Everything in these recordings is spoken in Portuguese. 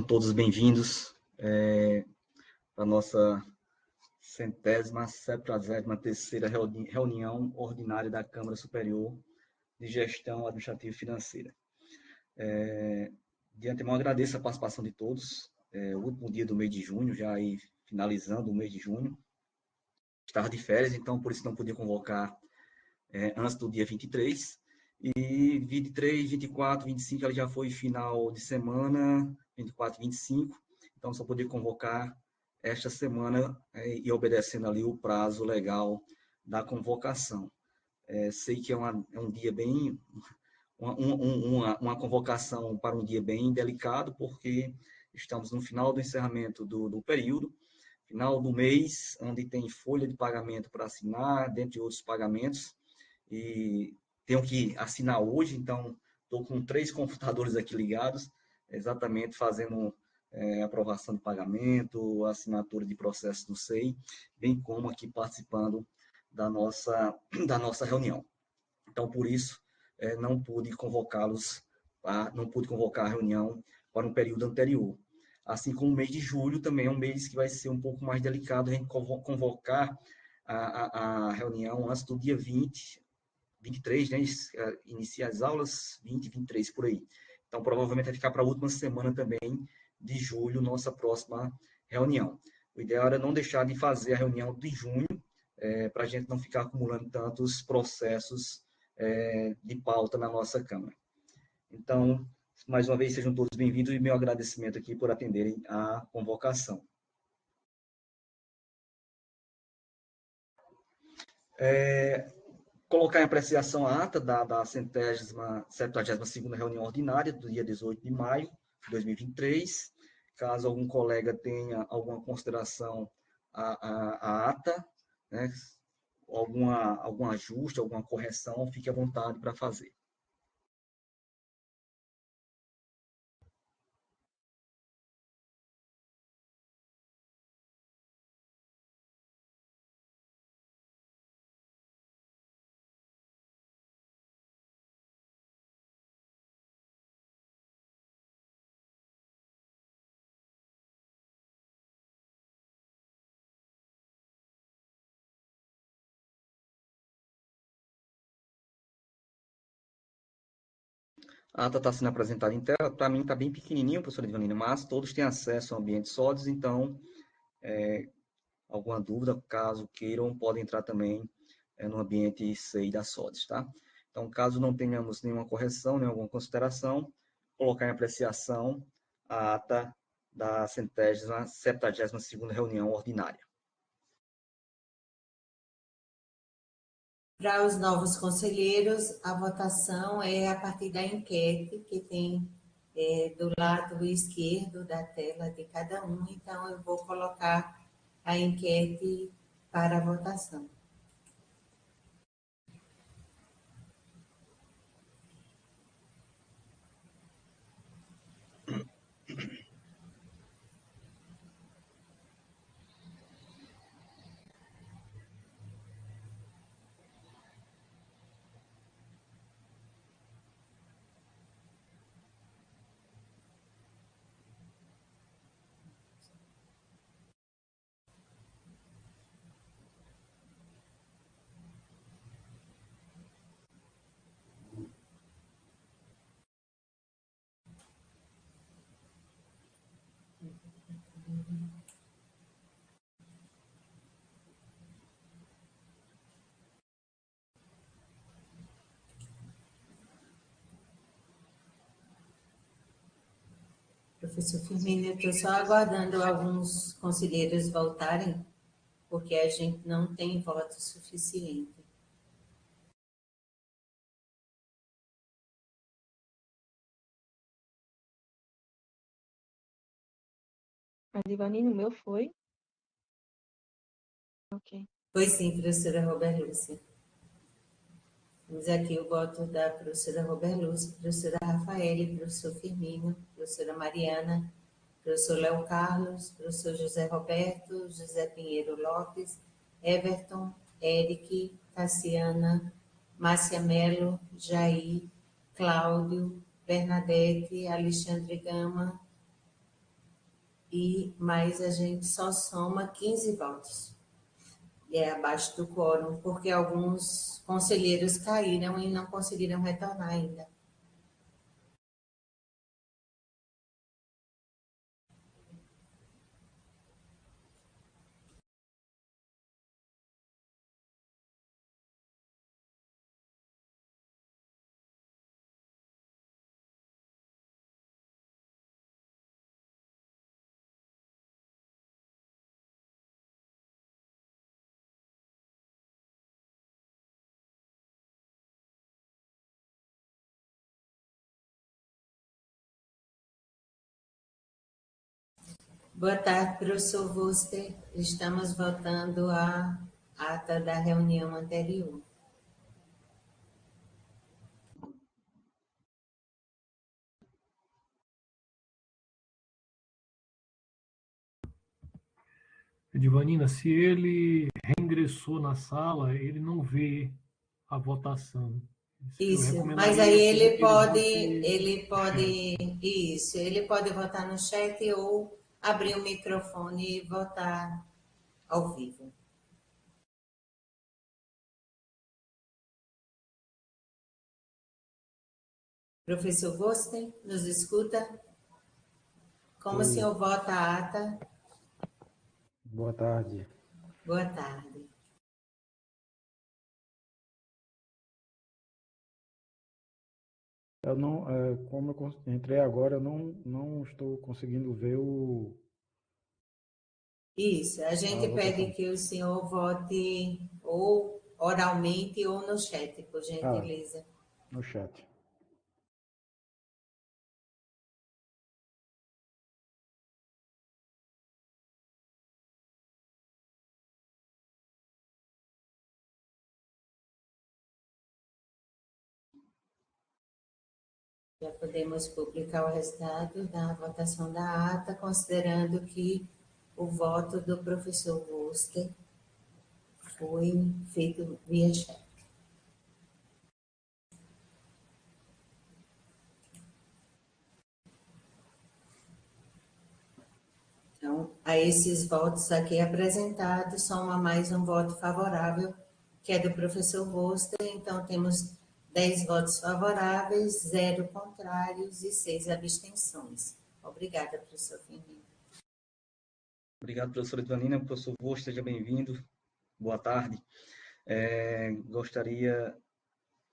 todos bem-vindos para a nossa 173ª reunião ordinária da Câmara Superior de Gestão Administrativa e Financeira. De antemão, agradeço a participação de todos. O último dia do mês de junho, já aí finalizando o mês de junho. Estava de férias, então por isso não podia convocar antes do dia 23. E 23, 24, 25, ela já foi final de semana, 24, 25. Então só podia convocar esta semana e obedecendo ali o prazo legal da convocação. Sei que é um dia bem... Uma convocação para um dia bem delicado, porque estamos no final do encerramento do período, final do mês, onde tem folha de pagamento para assinar, dentre outros pagamentos, e tenho que assinar hoje, então estou com 3 computadores aqui ligados, exatamente fazendo aprovação de pagamento, assinatura de processo do SEI, bem como aqui participando da nossa reunião. Então, por isso, não pude convocá-los, não pude convocar a reunião para um período anterior. Assim como o mês de julho também é um mês que vai ser um pouco mais delicado a gente convocar a reunião antes do dia 20, 23, né? Inicia as aulas 20, 23, por aí. Então, provavelmente vai ficar para a última semana também de julho, nossa próxima reunião. O ideal era não deixar de fazer a reunião de junho, para a gente não ficar acumulando tantos processos de pauta na nossa Câmara. Então, mais uma vez, sejam todos bem-vindos e meu agradecimento aqui por atenderem a convocação. Colocar em apreciação a ata da 72ª reunião ordinária do dia 18 de maio de 2023. Caso algum colega tenha alguma consideração à ata, né, algum ajuste, alguma correção, fique à vontade para fazer. A ata está sendo apresentada em tela. Para mim está bem pequenininho, professora Ivanina, mas todos têm acesso a ambientes sólidos, então, alguma dúvida, caso queiram, podem entrar também no ambiente SEI da SODES, tá? Então, caso não tenhamos nenhuma correção, nenhuma consideração, colocar em apreciação a ata da 72ª reunião ordinária. Para os novos conselheiros, a votação é a partir da enquete que tem do lado esquerdo da tela de cada um. Então, eu vou colocar a enquete para a votação. Professor Firmino, eu estou só aguardando alguns conselheiros voltarem, porque a gente não tem voto suficiente. A Divanina, o meu foi? Ok. Foi sim, professora Robert Lúcia. Temos aqui o voto da professora Robert Lúcia, professora Rafaele, professor Firmino, professora Mariana, professor Léo Carlos, professor José Roberto, José Pinheiro Lopes, Everton, Eric, Cassiana, Márcia Mello, Jair, Cláudio, Bernadette, Alexandre Gama, mas a gente só soma 15 votos. E é abaixo do quórum, porque alguns conselheiros caíram e não conseguiram retornar ainda. Boa tarde, professor Wuster. Estamos votando a ata da reunião anterior. Edivanina, se ele reingressou na sala, ele não vê a votação. Eu Isso, mas recomendaria aí que ele pode, isso, ele pode votar no chat ou abrir o microfone e votar ao vivo. Professor Gosten, nos escuta? Como o senhor vota a ata? Boa tarde. Boa tarde. Eu não, como eu entrei agora, eu não estou conseguindo ver Isso, a a gente pede votação. que o senhor vote ou oralmente ou no chat, por gentileza. No chat. Já podemos publicar o resultado da votação da ata, considerando que o voto do professor Wuster foi feito via chat. Então, a esses votos aqui apresentados, soma mais um voto favorável, que é do professor Wuster. Então, temos 10 votos favoráveis, 0 contrários e 6 abstenções. Obrigada, professor Firmino. Obrigado, professora Edvanina. Professor Vô, seja bem-vindo. Boa tarde. Gostaria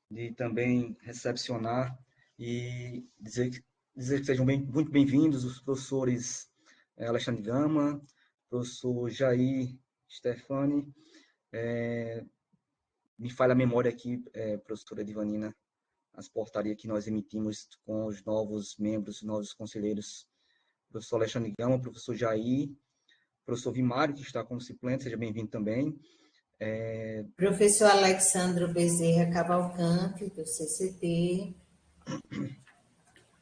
de também recepcionar e dizer que sejam muito bem-vindos os professores Alexandre Gama, professor Jair Stefani, me falha a memória aqui, professora Edvanina, as portarias que nós emitimos com os novos membros, novos conselheiros, professor Alexandre Gama, professor Jair, professor Vimário, que está como suplente, seja bem-vindo também. Professor Alexandro Bezerra Cavalcante, do CCT.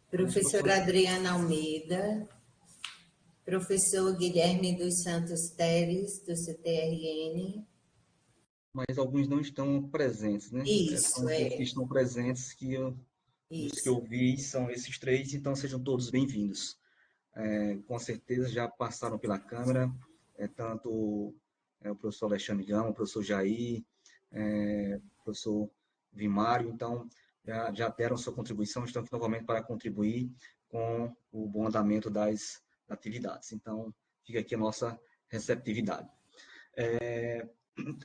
Professora Adriana Almeida. Professor Guilherme dos Santos Teres, do CTRN. Mas alguns não estão presentes, né? Isso, São os que estão presentes, dos que eu vi, são esses três, então sejam todos bem-vindos. Com certeza já passaram pela Câmara, tanto o professor Alexandre Gama, o professor Jair, o professor Vimário, então já deram sua contribuição, estão aqui novamente para contribuir com o bom andamento das atividades. Então, fica aqui a nossa receptividade.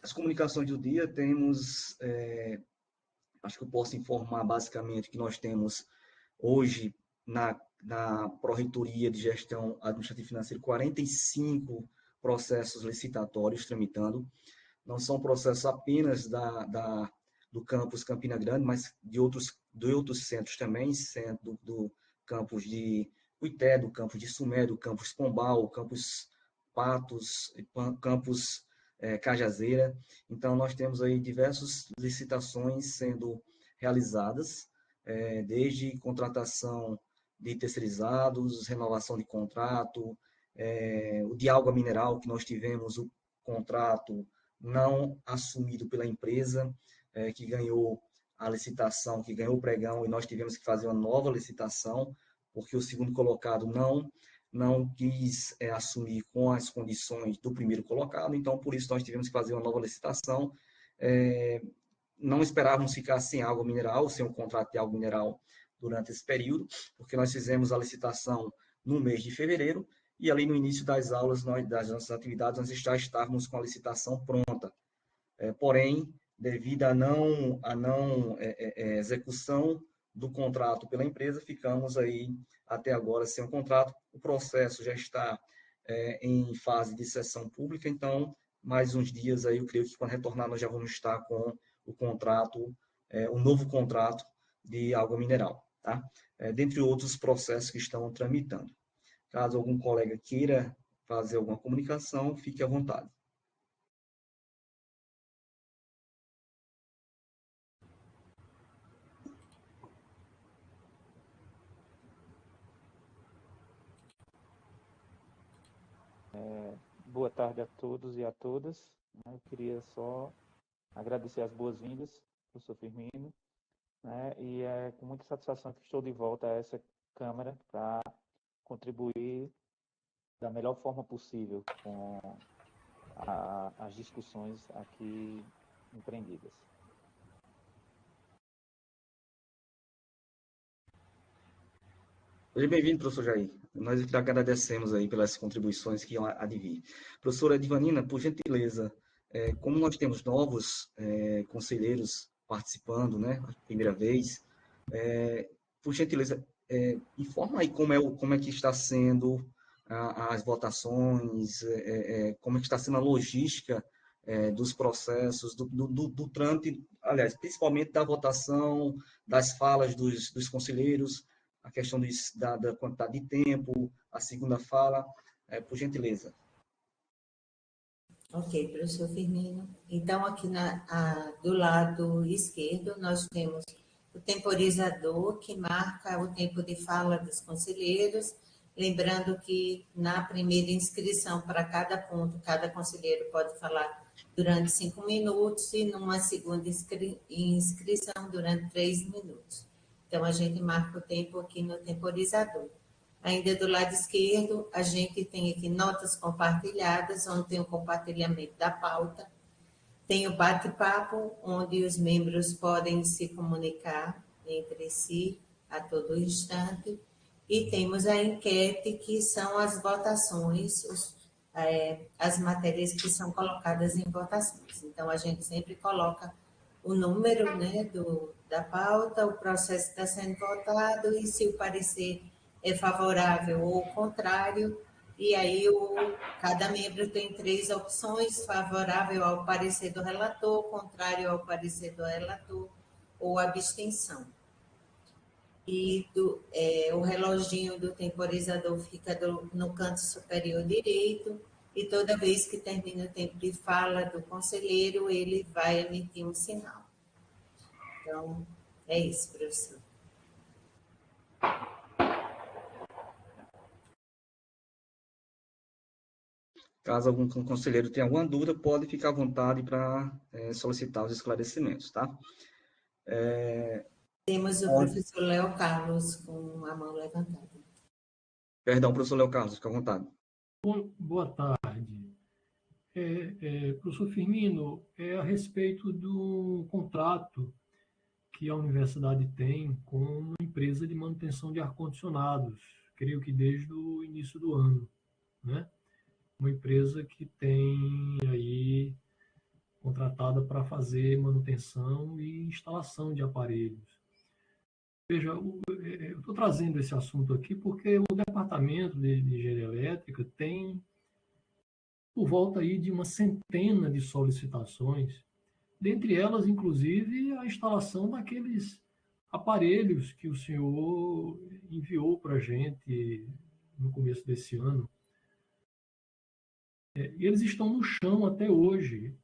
As comunicações do dia, temos, acho que eu posso informar basicamente que nós temos hoje na Pró-Reitoria de Gestão Administrativa e Financeira 45 processos licitatórios tramitando. Não são processos apenas do campus Campina Grande, mas de outros centros também, sendo do campus de Cuité, do campus de Sumé, do campus Pombal, campus Patos, campus Cajazeira. Então, nós temos aí diversas licitações sendo realizadas, desde contratação de terceirizados, renovação de contrato, o de água mineral, que nós tivemos o contrato não assumido pela empresa, que ganhou a licitação, que ganhou o pregão, e nós tivemos que fazer uma nova licitação, porque o segundo colocado não quis assumir com as condições do primeiro colocado, então por isso nós tivemos que fazer uma nova licitação. Não esperávamos ficar sem água mineral, sem um contrato de água mineral durante esse período, porque nós fizemos a licitação no mês de fevereiro, e ali no início das aulas, das nossas atividades, nós já estávamos com a licitação pronta. Porém, devido à não execução do contrato pela empresa, ficamos aí até agora sem um contrato. O processo já está em fase de sessão pública, então, mais uns dias aí, eu creio que quando retornar, nós já vamos estar com o contrato, o novo contrato de água mineral, tá? Dentre outros processos que estão tramitando. Caso algum colega queira fazer alguma comunicação, fique à vontade. Boa tarde a todos e a todas. Eu queria só agradecer as boas-vindas, professor Firmino, né? E é com muita satisfação que estou de volta a essa Câmara para contribuir da melhor forma possível com as discussões aqui empreendidas. Seja bem-vindo, professor Jair. Nós que agradecemos aí pelas contribuições que há de vir. Professora Edvanina, por gentileza, como nós temos novos conselheiros participando, né, a primeira vez, por gentileza, informa aí como é que está sendo as votações, como é que está sendo a logística dos processos, do trâmite, aliás, principalmente da votação, das falas dos conselheiros, a questão da quantidade de tempo, a segunda fala, por gentileza. Ok, professor Firmino. Então, aqui do lado esquerdo, nós temos o temporizador, que marca o tempo de fala dos conselheiros, lembrando que na primeira inscrição para cada ponto, cada conselheiro pode falar durante 5 minutos e numa segunda inscrição durante 3 minutos. Então, a gente marca o tempo aqui no temporizador. Ainda do lado esquerdo, a gente tem aqui notas compartilhadas, onde tem o compartilhamento da pauta. Tem o bate-papo, onde os membros podem se comunicar entre si a todo instante. E temos a enquete, que são as votações, as matérias que são colocadas em votações. Então, a gente sempre coloca o número, né, da pauta, o processo está sendo votado e se o parecer é favorável ou contrário, e aí cada membro tem 3 opções: favorável ao parecer do relator, contrário ao parecer do relator ou abstenção. E o reloginho do temporizador fica no canto superior direito, e toda vez que termina o tempo de fala do conselheiro, ele vai emitir um sinal. Então, é isso, professor. Caso algum conselheiro tenha alguma dúvida, pode ficar à vontade para solicitar os esclarecimentos, tá? Temos o professor Léo Carlos com a mão levantada. Perdão, professor Léo Carlos, fica à vontade. Boa tarde. Professor Firmino, a respeito do contrato que a universidade tem com uma empresa de manutenção de ar-condicionados, creio que desde o início do ano, né? Uma empresa que tem aí contratada para fazer manutenção e instalação de aparelhos. Veja, eu estou trazendo esse assunto aqui porque o Departamento de Engenharia Elétrica tem por volta aí de uma centena de solicitações, dentre elas, inclusive, a instalação daqueles aparelhos que o senhor enviou para a gente no começo desse ano. E eles estão no chão até hoje.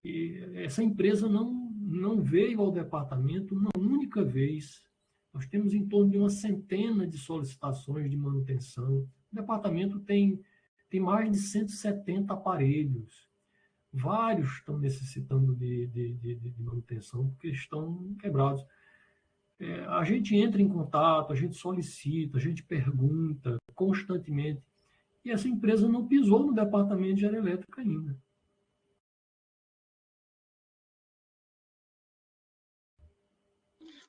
E essa empresa não veio ao departamento uma única vez. Nós temos em torno de uma centena de solicitações de manutenção. O departamento tem mais de 170 aparelhos. Vários estão necessitando de manutenção porque estão quebrados. A gente entra em contato, a gente solicita, a gente pergunta constantemente, e essa empresa não pisou no departamento de engenharia elétrica ainda.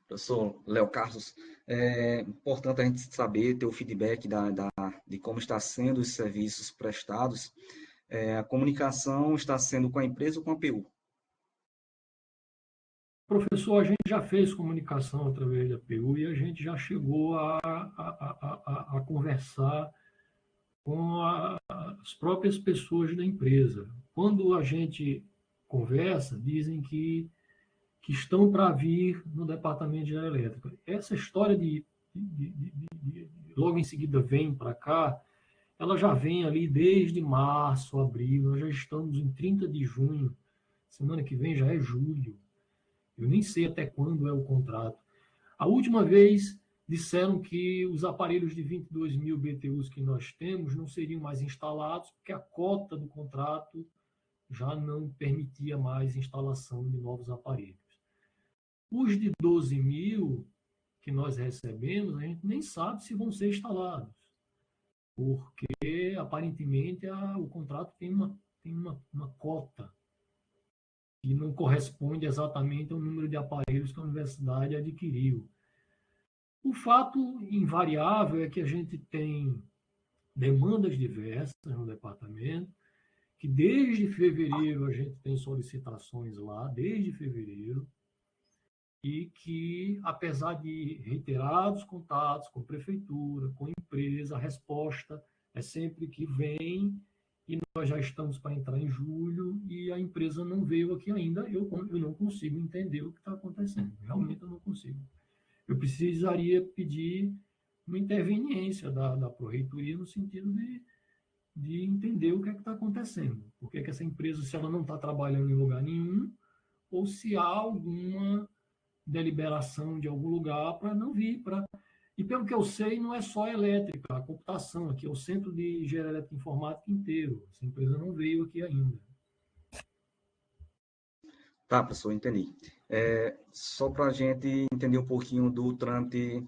Professor Léo Carlos, é importante a gente saber, ter o feedback de como está sendo os serviços prestados. A comunicação está sendo com a empresa ou com a PU? Professor, a gente já fez comunicação através da PU e a gente já chegou a conversar com as próprias pessoas da empresa. Quando a gente conversa, dizem que estão para vir no departamento de engenharia elétrica. Essa história de logo em seguida vem para cá, ela já vem ali desde março, abril, nós já estamos em 30 de junho, semana que vem já é julho. Eu nem sei até quando é o contrato. A última vez disseram que os aparelhos de 22 mil BTUs que nós temos não seriam mais instalados, porque a cota do contrato já não permitia mais instalação de novos aparelhos. Os de 12 mil que nós recebemos, a gente nem sabe se vão ser instalados, porque aparentemente o contrato tem uma cota que não corresponde exatamente ao número de aparelhos que a universidade adquiriu. O fato invariável é que a gente tem demandas diversas no departamento, que desde fevereiro a gente tem solicitações lá, desde fevereiro, e que, apesar de reiterados contatos com prefeitura, com empresa, a resposta é sempre que vem e nós já estamos para entrar em julho e a empresa não veio aqui ainda. Eu não consigo entender o que está acontecendo. Realmente eu não consigo. Eu precisaria pedir uma interveniência da Pró-Reitoria no sentido de entender o que é que está acontecendo. Por que essa empresa, se ela não está trabalhando em lugar nenhum, ou se há alguma deliberação de algum lugar para não vir. E pelo que eu sei, não é só a elétrica, a computação, aqui é o Centro de Engenharia Elétrica e Informática inteiro. Essa empresa não veio aqui ainda. Tá, professor, entendi. Só para a gente entender um pouquinho do trâmite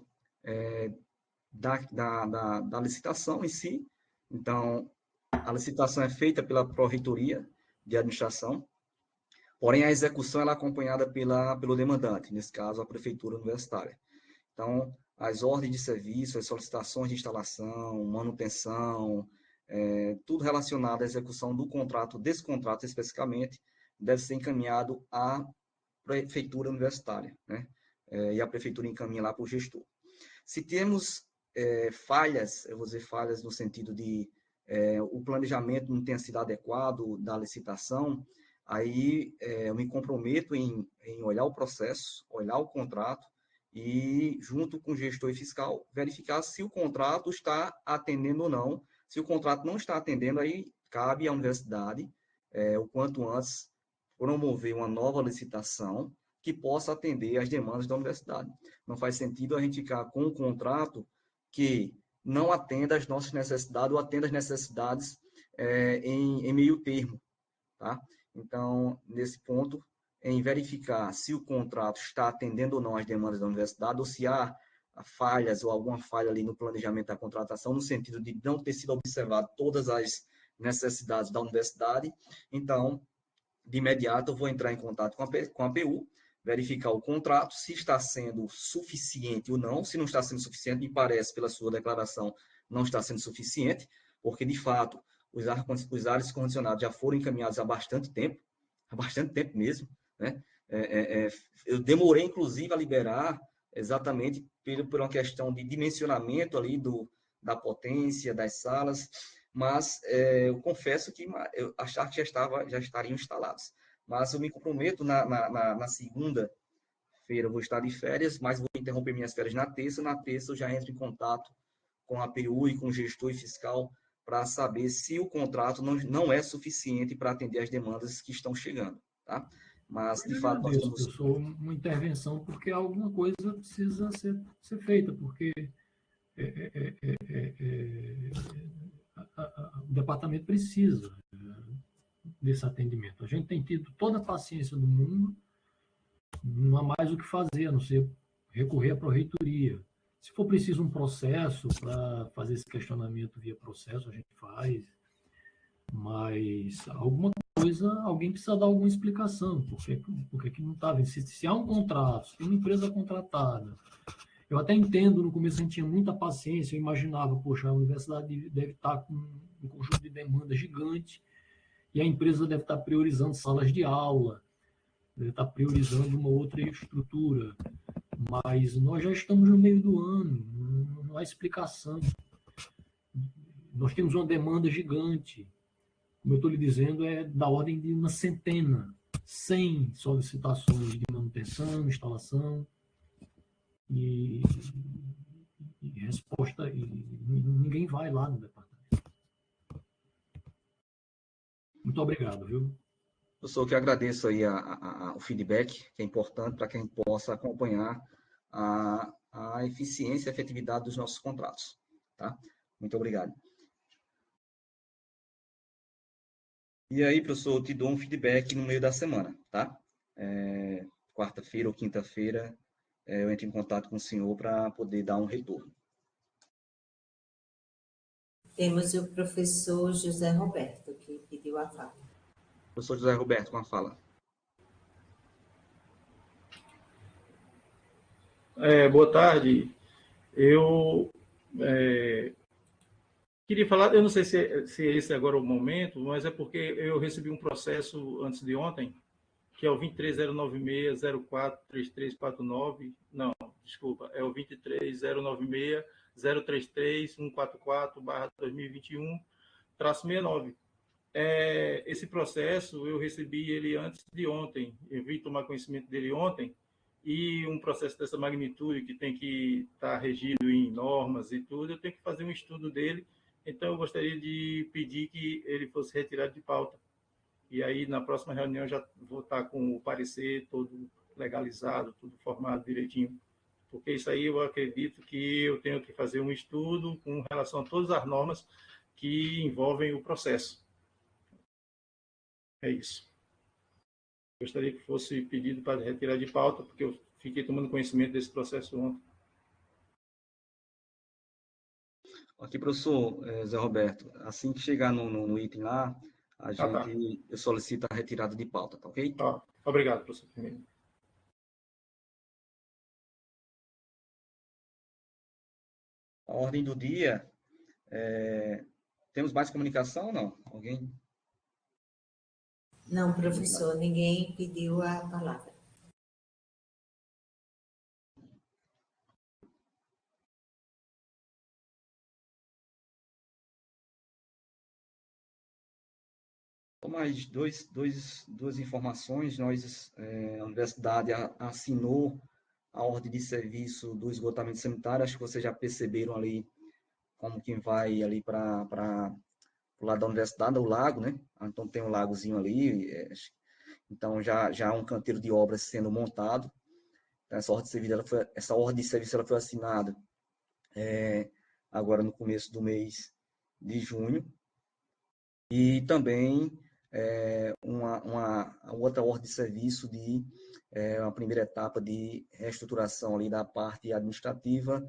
da licitação em si. Então, a licitação é feita pela Pró-Reitoria de Administração, porém a execução ela é acompanhada pelo demandante, nesse caso a Prefeitura Universitária. Então, as ordens de serviço, as solicitações de instalação, manutenção, tudo relacionado à execução do contrato, desse contrato especificamente, deve ser encaminhado à Prefeitura Universitária, né? E a Prefeitura encaminha lá para o gestor. Se temos falhas, eu vou dizer falhas no sentido de o planejamento não tenha sido adequado da licitação, aí eu me comprometo em olhar o processo, olhar o contrato e, junto com o gestor e fiscal, verificar se o contrato está atendendo ou não. Se o contrato não está atendendo, aí cabe à universidade, o quanto antes, promover uma nova licitação que possa atender às demandas da universidade. Não faz sentido a gente ficar com um contrato que não atenda às nossas necessidades ou atenda às necessidades em meio termo, tá? Então, nesse ponto, em verificar se o contrato está atendendo ou não às demandas da universidade, ou se há falhas ou alguma falha ali no planejamento da contratação, no sentido de não ter sido observado todas as necessidades da universidade. Então, de imediato, eu vou entrar em contato com a PU, verificar o contrato, se está sendo suficiente ou não. Se não está sendo suficiente, me parece, pela sua declaração, não está sendo suficiente, porque, de fato, os ares condicionados já foram encaminhados há bastante tempo mesmo, né? Eu demorei, inclusive, a liberar exatamente por uma questão de dimensionamento ali da potência das salas, mas eu confesso que eu achava que já estariam instalados. Mas eu me comprometo na segunda-feira, eu vou estar de férias, mas vou interromper minhas férias na terça. Na terça eu já entro em contato com a PU e com o gestor e fiscal para saber se o contrato não é suficiente para atender as demandas que estão chegando, tá? Mas, de fato, nós agradeço, temos... professor, uma intervenção, porque alguma coisa precisa ser feita, porque o departamento precisa desse atendimento. A gente tem tido toda a paciência do mundo, não há mais o que fazer, a não ser recorrer à Pró-Reitoria. Se for preciso um processo para fazer esse questionamento via processo, a gente faz, mas alguma coisa, alguém precisa dar alguma explicação, porque que não está. Se há um contrato, se tem uma empresa contratada, eu até entendo, no começo a gente tinha muita paciência, eu imaginava, poxa, a universidade deve estar com um conjunto de demanda gigante, e a empresa deve estar priorizando salas de aula, deve estar priorizando uma outra estrutura, mas nós já estamos no meio do ano, não há explicação. Nós temos uma demanda gigante, como eu estou lhe dizendo, é da ordem de uma centena, 100 solicitações de manutenção, instalação, e resposta, e ninguém vai lá no departamento. Muito obrigado, viu? Professor, que agradeço aí o feedback, que é importante para que a gente possa acompanhar a eficiência e efetividade dos nossos contratos. Tá? Muito obrigado. E aí, professor, eu te dou um feedback no meio da semana, tá? Quarta-feira ou quinta-feira, eu entro em contato com o senhor para poder dar um retorno. Temos o professor José Roberto, que pediu a fala. Professor José Roberto, com a fala. Boa tarde. Eu queria falar, eu não sei se esse é agora o momento, mas é porque eu recebi um processo antes de ontem, que é o 23096043349. Não, desculpa, é o 23096033144/2021-69. Esse processo eu recebi ele antes de ontem, eu vim tomar conhecimento dele ontem, e um processo dessa magnitude, que tem que estar regido em normas e tudo, eu tenho que fazer um estudo dele, então eu gostaria de pedir que ele fosse retirado de pauta. E aí, na próxima reunião, já vou estar com o parecer todo legalizado, tudo formado direitinho, porque isso aí eu acredito que eu tenho que fazer um estudo com relação a todas as normas que envolvem o processo. É isso. Gostaria que fosse pedido para retirar de pauta, porque eu fiquei tomando conhecimento desse processo ontem. Aqui, professor Zé Roberto, assim que chegar no item lá, eu solicito a retirada de pauta, tá ok? Obrigado, professor Firmino. A ordem do dia, temos mais comunicação ou não? Alguém? Não, professor, ninguém pediu a palavra. Mais duas informações. A universidade assinou a ordem de serviço do esgotamento sanitário. Acho que vocês já perceberam ali como que vai ali para o lado da universidade, o lago, né? Então tem um lagozinho ali. Então já há um canteiro de obras sendo montado. Então, essa ordem de serviço ela foi assinada agora no começo do mês de junho. E também uma outra ordem de serviço de uma primeira etapa de reestruturação ali da parte administrativa,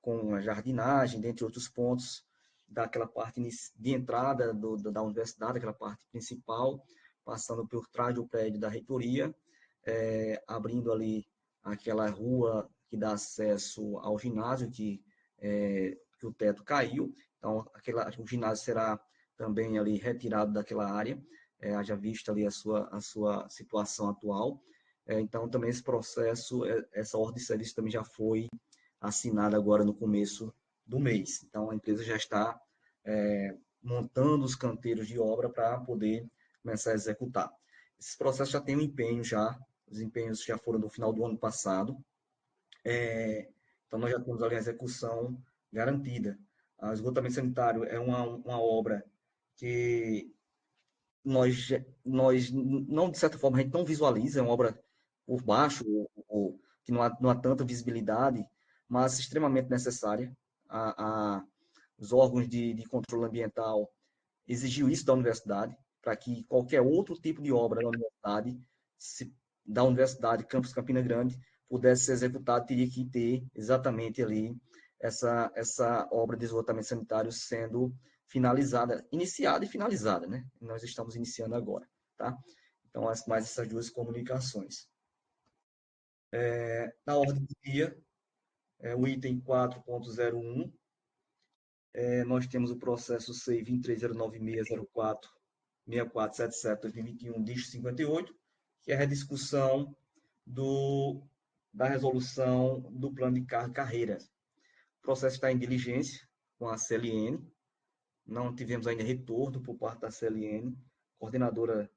com a jardinagem, dentre outros pontos, daquela parte de entrada da universidade, aquela parte principal, passando por trás do prédio da reitoria, abrindo ali aquela rua que dá acesso ao ginásio, que o teto caiu. Então, o ginásio será também ali retirado daquela área, haja vista ali a sua situação atual. Então, também esse processo, essa ordem de serviço também já foi assinada agora no começo do mês. Então, a empresa já está montando os canteiros de obra para poder começar a executar. Esses processos já têm um empenho já, os empenhos já foram no final do ano passado. Então, nós já temos ali a execução garantida. O esgotamento sanitário é uma obra que nós não, de certa forma, a gente não visualiza, é uma obra por baixo, ou que não há tanta visibilidade, mas extremamente necessária. Os órgãos de controle ambiental exigiu isso da universidade, para que qualquer outro tipo de obra da universidade, Campus Campina Grande, pudesse ser executado, teria que ter exatamente ali essa obra de esgotamento sanitário sendo finalizada, iniciada e finalizada, né? Nós estamos iniciando agora, tá? Então, mais essas duas comunicações. Na ordem do dia, o item 4.01, nós temos o processo C 2309604-6477-2021, dígito 58, que é a rediscussão da resolução do plano de carreira. O processo está em diligência com a CLN, não tivemos ainda retorno por parte da CLN. Coordenadora,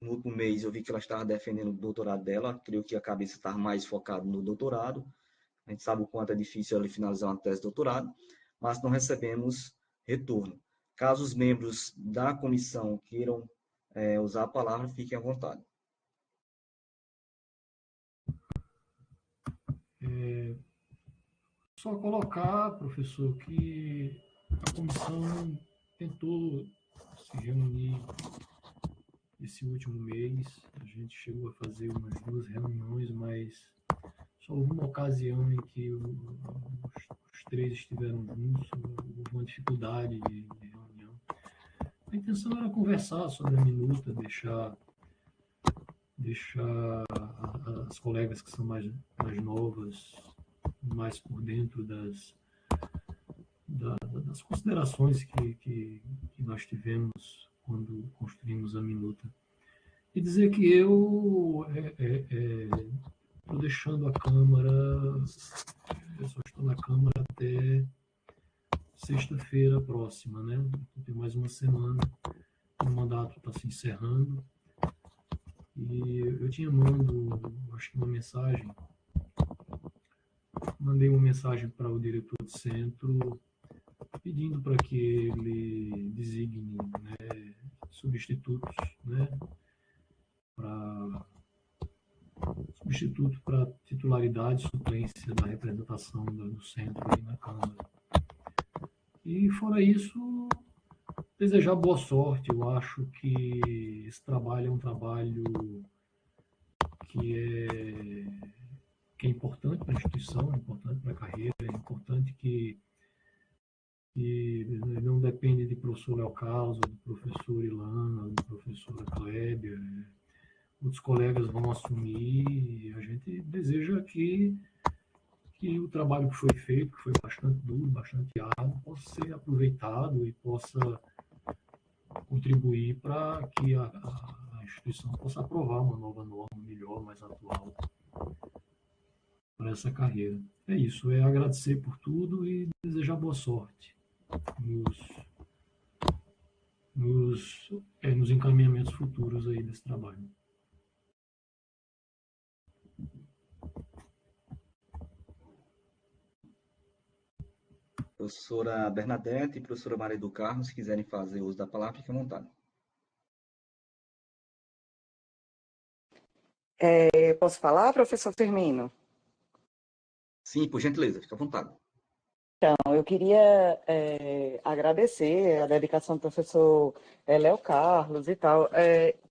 no último mês, eu vi que ela estava defendendo o doutorado dela, creio que a cabeça estava mais focada no doutorado. A gente sabe o quanto é difícil ali finalizar uma tese de doutorado, mas não recebemos retorno. Caso os membros da comissão queiram usar a palavra, fiquem à vontade. Só colocar, professor, que a comissão tentou se reunir esse último mês. A gente chegou a fazer umas 2 reuniões, mas só houve uma ocasião em que os 3 estiveram juntos, houve uma dificuldade de reunião. A intenção era conversar sobre a minuta, deixar as colegas que são mais novas mais por dentro das considerações que nós tivemos quando construímos a minuta. E dizer que eu estou deixando a Câmara, eu só estou na Câmara até sexta-feira próxima, né? Tem mais uma semana, o mandato está se encerrando. E eu tinha acho que mandei uma mensagem para o diretor do centro pedindo para que ele designe, né, substitutos, né, substituto para titularidade e suplência da representação do centro aí na Câmara. E fora isso, desejar boa sorte. Eu acho que esse trabalho é um trabalho que é importante para a instituição, é importante para a carreira, é importante que não depende de professor Léo Carlos, do professor Ilana, do professor Kleber. Outros colegas vão assumir e a gente deseja que o trabalho que foi feito, que foi bastante duro, bastante árduo, possa ser aproveitado e possa contribuir para que a instituição possa aprovar uma nova norma melhor, mais atual para essa carreira. É isso, é agradecer por tudo e desejar boa sorte nos encaminhamentos futuros aí desse trabalho. Professora Bernadette e professora Maria do Carmo, se quiserem fazer uso da palavra, fiquem à vontade. Posso falar, professor Firmino? Sim, por gentileza, fique à vontade. Então, eu queria agradecer a dedicação do professor Léo Carlos e tal.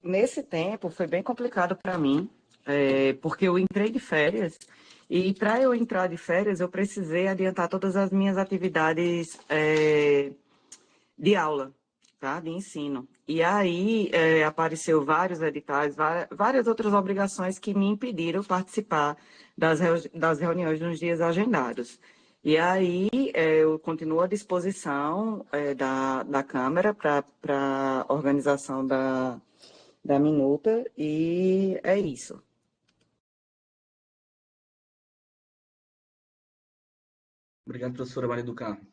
Nesse tempo foi bem complicado para mim, porque eu entrei de férias e para eu entrar de férias eu precisei adiantar todas as minhas atividades de aula, tá? De ensino. E aí apareceu vários editais, várias outras obrigações que me impediram participar das reuniões nos dias agendados. E aí eu continuo à disposição da Câmara para a organização da minuta e é isso. Obrigado, professora Maria do Carmo.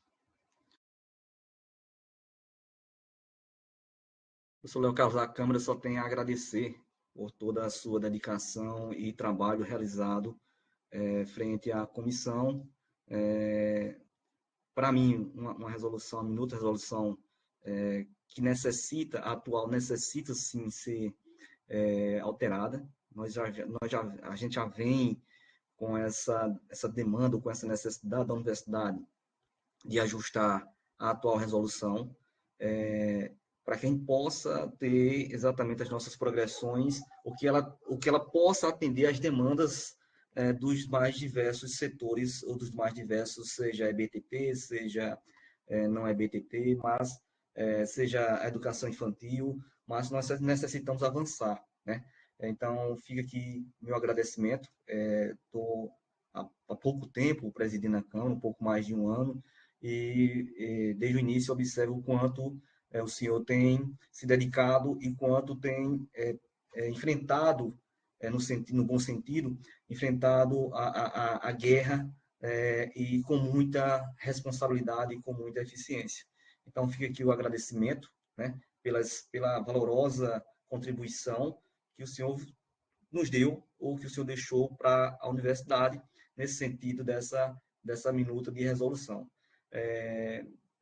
Professor Léo Carlos, a Câmara só tem a agradecer por toda a sua dedicação e trabalho realizado frente à comissão. Para mim, uma resolução, uma minuta resolução que a atual necessita sim ser alterada. A gente já vem com essa demanda, com essa necessidade da universidade de ajustar a atual resolução. para que a gente possa ter exatamente as nossas progressões, o que ela possa atender às demandas dos mais diversos setores, ou dos mais diversos, seja BTT, seja não é BTT, mas seja a educação infantil, mas nós necessitamos avançar, né? Então, fica aqui meu agradecimento. Estou há pouco tempo presidindo a Câmara, um pouco mais de um ano, e desde o início observo o quanto o senhor tem se dedicado e quanto tem enfrentado, no bom sentido, enfrentado a guerra e com muita responsabilidade e com muita eficiência. Então, fica aqui o agradecimento, né, pela valorosa contribuição que o senhor nos deu, ou que o senhor deixou para a universidade, nesse sentido dessa minuta de resolução.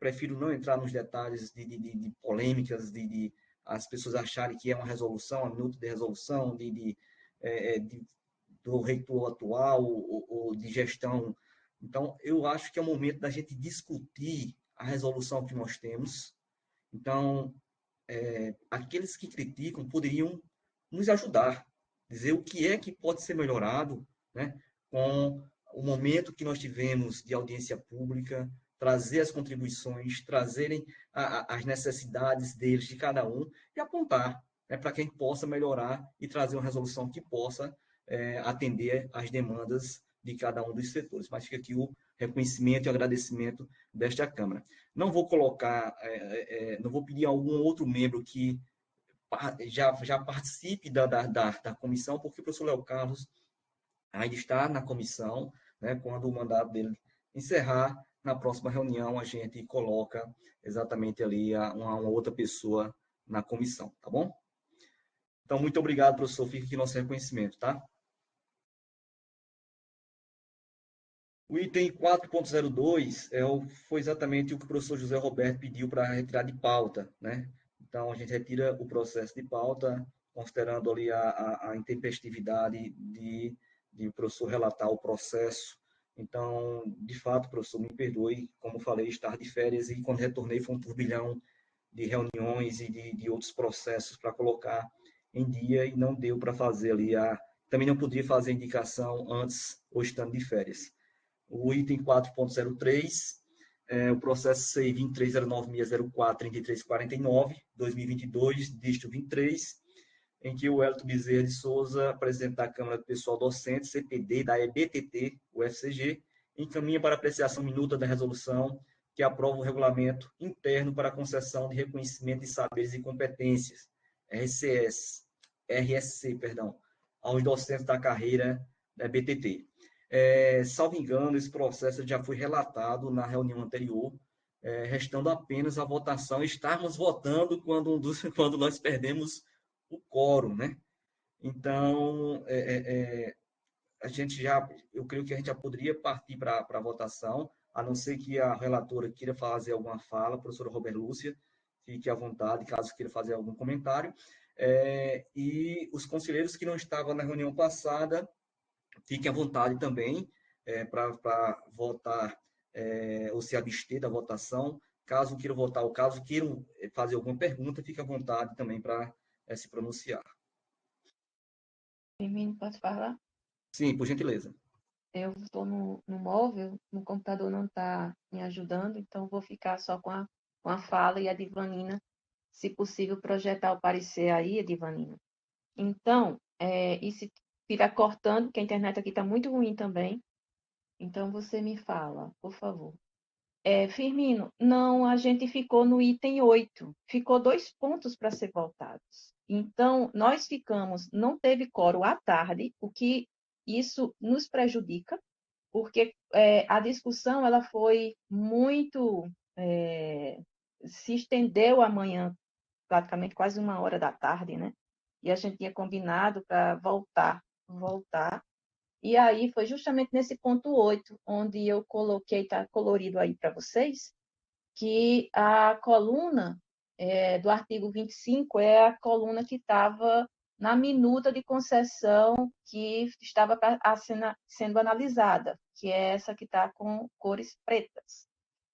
Prefiro não entrar nos detalhes de polêmicas, de as pessoas acharem que é uma resolução, uma minuta de resolução, do reitor atual, ou de gestão. Então, eu acho que é o momento da gente discutir a resolução que nós temos. Então, aqueles que criticam poderiam nos ajudar, dizer o que é que pode ser melhorado, né, com o momento que nós tivemos de audiência pública, trazer as contribuições, trazerem as necessidades deles, de cada um, e apontar, né, para que a gente possa melhorar e trazer uma resolução que possa atender às demandas de cada um dos setores. Mas fica aqui o reconhecimento e agradecimento desta Câmara. Não vou colocar, não vou pedir a algum outro membro que já participe da comissão, porque o professor Léo Carlos ainda está na comissão, né? Quando o mandato dele encerrar, na próxima reunião a gente coloca exatamente ali uma outra pessoa na comissão, tá bom? Então, muito obrigado, professor. Fica aqui nosso reconhecimento, tá? O item 4.02 foi exatamente o que o professor José Roberto pediu para retirar de pauta, né? Então, a gente retira o processo de pauta, considerando ali a intempestividade de o professor relatar o processo. Então, de fato, professor, me perdoe, como falei, estar de férias, e quando retornei foi um turbilhão de reuniões e de outros processos para colocar em dia, e não deu para fazer ali Também não podia fazer a indicação antes, ou estando de férias. O item 4.03, o processo CI 2309.604.3349, 2022, dígito 23, em que o Hélito Bezerra de Souza apresenta à Câmara do Pessoal Docente, CPD, da EBTT, UFCG, encaminha para apreciação minuta da resolução que aprova o regulamento interno para a concessão de reconhecimento de saberes e competências, RSC, aos docentes da carreira da EBTT. Salvo engano, esse processo já foi relatado na reunião anterior, restando apenas a votação. Estarmos votando quando nós perdemos o quórum, né? Então, eu creio que a gente já poderia partir para a votação, a não ser que a relatora queira fazer alguma fala, a professora Robert Lúcia, fique à vontade, caso queira fazer algum comentário. E os conselheiros que não estavam na reunião passada, fiquem à vontade também para votar ou se abster da votação. Caso queiram votar ou caso queiram fazer alguma pergunta, fique à vontade também para se pronunciar. Firmino, posso falar? Sim, por gentileza. Eu estou no móvel, no computador não está me ajudando, então vou ficar só com a fala, e a Divanina, se possível, projetar o parecer aí, Divanina. Então, e se ficar cortando, porque a internet aqui está muito ruim também, então você me fala, por favor. Firmino, não, a gente ficou no item 8, ficou 2 pontos para ser votados. Então, nós não teve quórum à tarde, o que isso nos prejudica, porque a discussão ela foi muito, se estendeu amanhã, praticamente quase 1h da tarde, né? E a gente tinha combinado para voltar. E aí foi justamente nesse ponto 8, onde eu coloquei, está colorido aí para vocês, que a coluna do artigo 25 é a coluna que estava na minuta de concessão que estava sendo analisada, que é essa que está com cores pretas.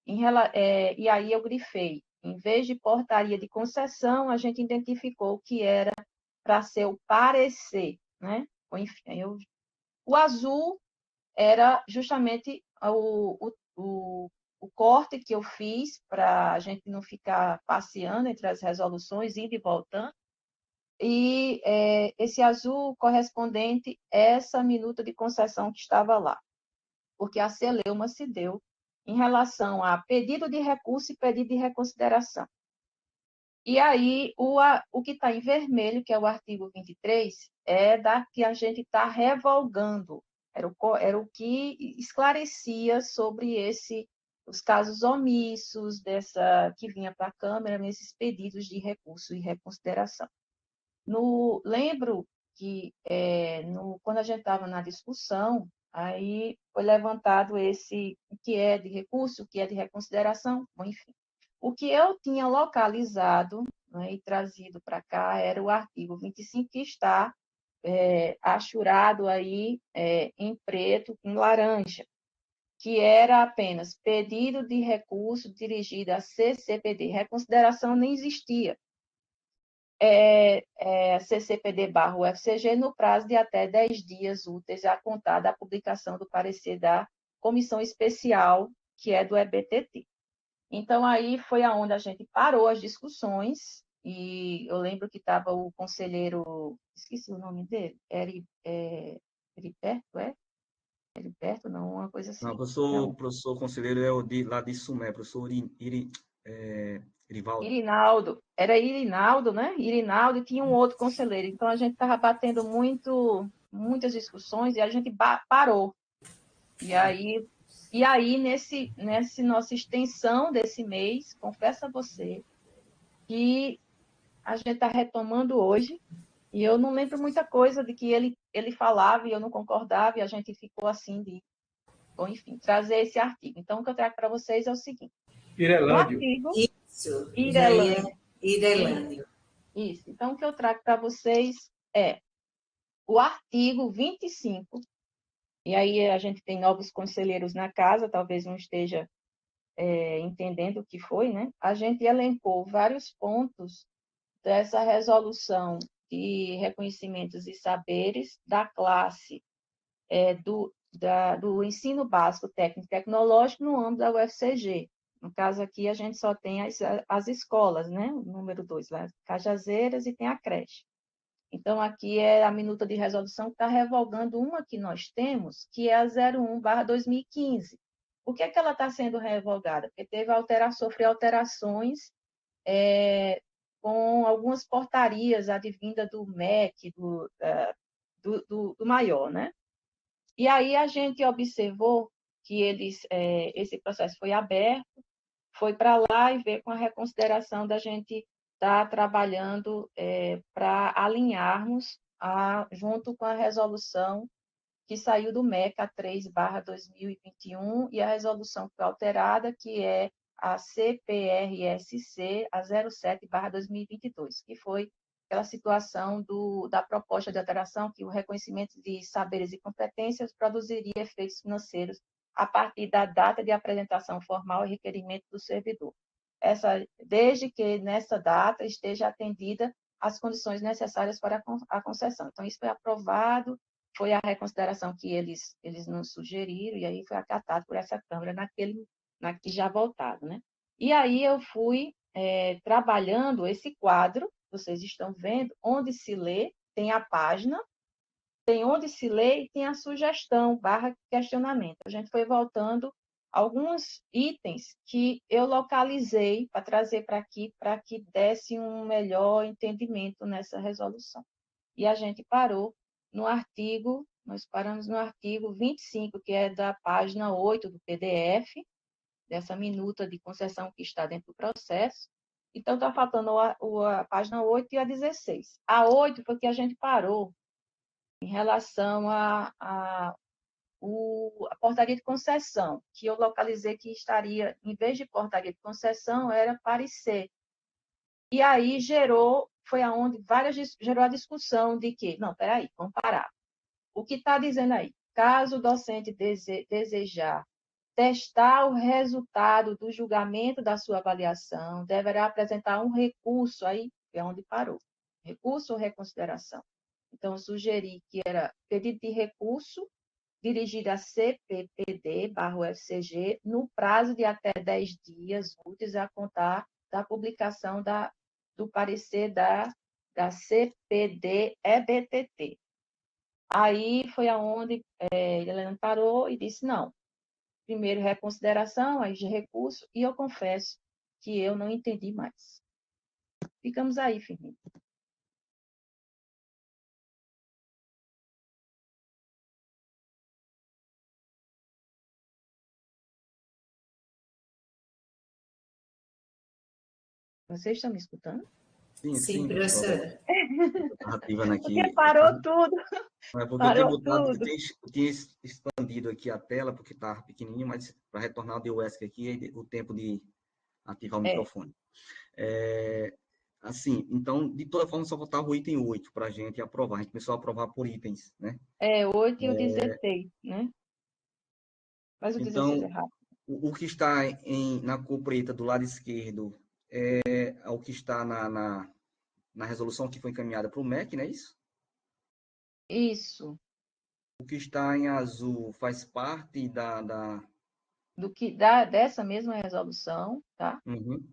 E aí eu grifei em vez de portaria de concessão, a gente identificou que era para ser o parecer, né? Enfim, o azul era justamente o corte que eu fiz para a gente não ficar passeando entre as resoluções, indo e voltando. E esse azul correspondente a essa minuta de concessão que estava lá, porque a celeuma se deu em relação a pedido de recurso e pedido de reconsideração. E aí, o que está em vermelho, que é o artigo 23, é da que a gente está revogando. Era o que esclarecia sobre os casos omissos que vinha para a Câmara nesses pedidos de recurso e reconsideração. Lembro que quando a gente estava na discussão, aí foi levantado o que é de recurso, o que é de reconsideração, bom, enfim. O que eu tinha localizado, né, e trazido para cá era o artigo 25, que está achurado aí em preto, em laranja, que era apenas pedido de recurso dirigido a CCPD. Reconsideração nem existia. CCPD/UFCG no prazo de até 10 dias úteis a contar da publicação do parecer da comissão especial, que é do EBTT. Então, aí foi aonde a gente parou as discussões, e eu lembro que estava o conselheiro, esqueci o nome dele, Heriberto, Heriberto, não, uma coisa assim. Não, professor conselheiro lá de Sumé, professor Irivaldo. Irinaldo, era Irinaldo, né? Irinaldo, e tinha um outro conselheiro. Então, a gente estava batendo muitas discussões e a gente parou. E aí nesse nossa extensão desse mês, confesso a você que a gente está retomando hoje, e eu não lembro muita coisa de que ele falava e eu não concordava, e a gente ficou assim bom, enfim, trazer esse artigo. Então, o que eu trago para vocês é o seguinte. Irelândio. Artigo, Isso, já é Irelândio. Isso. Então, o que eu trago para vocês é o artigo 25, e aí a gente tem novos conselheiros na casa, talvez não esteja entendendo o que foi, né? A gente elencou vários pontos dessa resolução de reconhecimentos e saberes da classe do ensino básico técnico e tecnológico no âmbito da UFCG. No caso aqui, a gente só tem as escolas, né? O número 2, lá, Cajazeiras, e tem a creche. Então, aqui é a minuta de resolução que está revogando uma que nós temos, que é a 01/2015. Por que ela está sendo revogada? Porque sofreu alterações com algumas portarias advindas do MEC, do maior, né? E aí a gente observou que esse processo foi aberto, foi para lá e veio com a reconsideração da gente estar trabalhando para alinharmos junto com a resolução que saiu do MECA 3/2021 e a resolução que foi alterada, que é a CPRSC, a 07/2022, que foi aquela situação da proposta de alteração que o reconhecimento de saberes e competências produziria efeitos financeiros a partir da data de apresentação formal e requerimento do servidor. Desde que nessa data esteja atendida as condições necessárias para a concessão. Então, isso foi aprovado, foi a reconsideração que eles nos sugeriram, e aí foi acatado por essa Câmara naquele já voltado, né? E aí eu fui trabalhando esse quadro, vocês estão vendo, onde se lê, tem a página, tem onde se lê e tem a sugestão, /questionamento. A gente foi voltando alguns itens que eu localizei para trazer para aqui, para que desse um melhor entendimento nessa resolução. E a gente nós paramos no artigo 25, que é da página 8 do PDF, dessa minuta de concessão que está dentro do processo. Então, está faltando a página 8 e a 16. A 8 foi que a gente parou em relação a portaria de concessão, que eu localizei que estaria, em vez de portaria de concessão, era parecer. E aí foi aonde gerou a discussão de que, não, peraí, vamos parar. O que está dizendo aí? Caso o docente desejar atestar o resultado do julgamento da sua avaliação, deverá apresentar um recurso, aí é onde parou, recurso ou reconsideração. Então, eu sugeri que era pedido de recurso dirigido a CPPD/UFCG no prazo de até 10 dias úteis a contar da publicação do parecer da CPD-EBTT. Aí foi aonde Helena parou e disse, não, primeiro reconsideração, aí de recurso, e eu confesso que eu não entendi mais. Ficamos aí, Firmino. Vocês estão me escutando? Sim, professora. professora. Eu estava ativando aqui. Porque parou tudo. É porque Parou tudo. eu tinha expandido aqui a tela, porque estava pequenininho, mas para retornar ao DUESC aqui, o tempo de ativar o microfone. Assim, então, de toda forma, só faltava o item 8 para a gente aprovar. A gente começou a aprovar por itens, né? 8 e o 16, né? Mas o 16 é Então, rápido. o que está na cor preta do lado esquerdo é o que está na resolução que foi encaminhada para o MEC, não é isso? Isso. O que está em azul faz parte Dessa mesma resolução, tá? Uhum.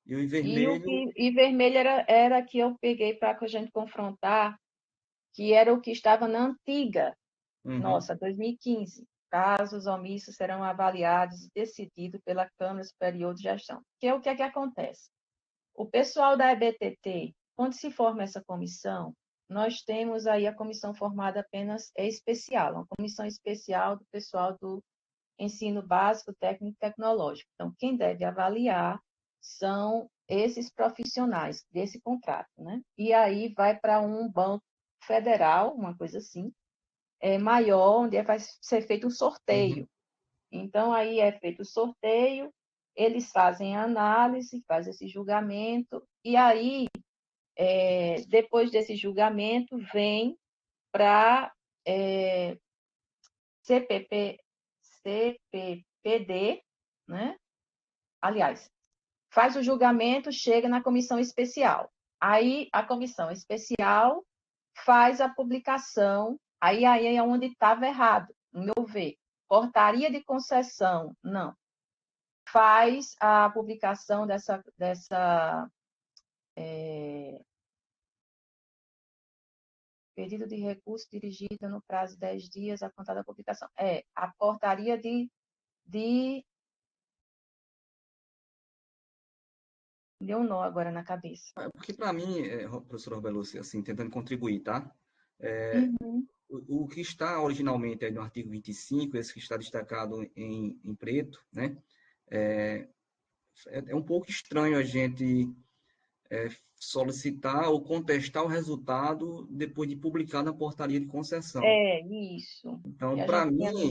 E o vermelho... E vermelho era que eu peguei para a gente confrontar, que era o que estava na antiga, nossa, 2015. Casos omissos serão avaliados e decididos pela Câmara Superior de Gestão. Que o que é que acontece? O pessoal da EBTT, quando se forma essa comissão, nós temos aí a comissão formada apenas especial, uma comissão especial do pessoal do ensino básico, técnico e tecnológico. Então, quem deve avaliar são esses profissionais desse contrato, né? E aí vai para um banco federal, uma coisa assim, maior, onde vai ser feito um sorteio. Então, aí é feito o sorteio, eles fazem a análise, fazem esse julgamento, e aí, depois desse julgamento, vem para CPPD, né? Aliás, faz o julgamento, chega na comissão especial. Aí, a comissão especial faz a publicação, aí é onde estava errado, no meu ver. Portaria de concessão, não. Faz a publicação dessa pedido de recurso dirigido no prazo de 10 dias a contar da publicação. A portaria deu um nó agora na cabeça. Porque, para mim, professor Orbelucci, assim, tentando contribuir, tá? O que está originalmente aí no artigo 25, esse que está destacado em preto, né? É um pouco estranho a gente solicitar ou contestar o resultado depois de publicar na portaria de concessão. Isso. Então, para mim,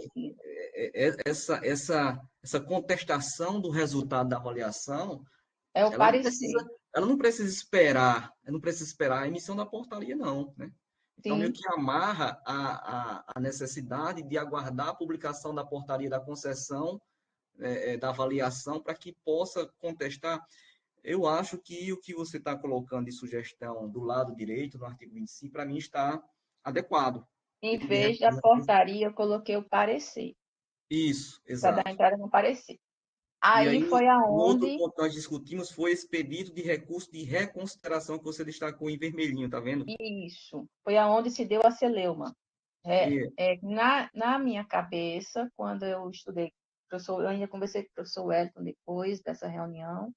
essa contestação do resultado da avaliação, ela não precisa esperar a emissão da portaria, não, né? Então, meio que amarra a necessidade de aguardar a publicação da portaria da concessão, da avaliação, para que possa contestar. Eu acho que o que você está colocando de sugestão do lado direito, no artigo 25, para mim está adequado. Em vez da portaria, eu coloquei o parecer. Isso, para exato. dar entrada no parecer. Aí foi o outro aonde... ponto que nós discutimos foi esse pedido de recurso de reconsideração que você destacou em vermelhinho, tá vendo? Isso. Foi aonde se deu a celeuma. Na minha cabeça, quando eu estudei, eu ainda conversei com o professor Wellington depois dessa reunião,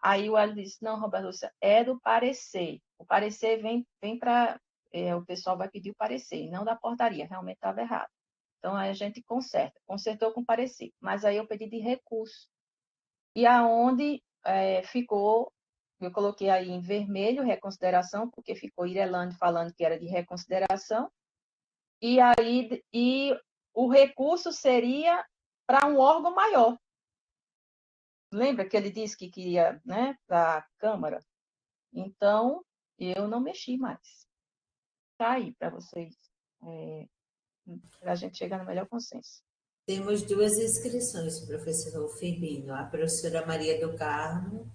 aí o Wellington disse, não, Roberto, é do parecer. O parecer vem para... o pessoal vai pedir o parecer, não da portaria, realmente estava errado. Então, aí a gente consertou com parecer. Mas aí eu pedi de recurso. E aonde ficou, eu coloquei aí em vermelho, reconsideração, porque ficou Irelane falando que era de reconsideração. E o recurso seria para um órgão maior. Lembra que ele disse que queria, né, para a Câmara? Então, eu não mexi mais. Está aí para vocês, para a gente chegar no melhor consenso. Temos duas inscrições, professor Firmino. A professora Maria do Carmo,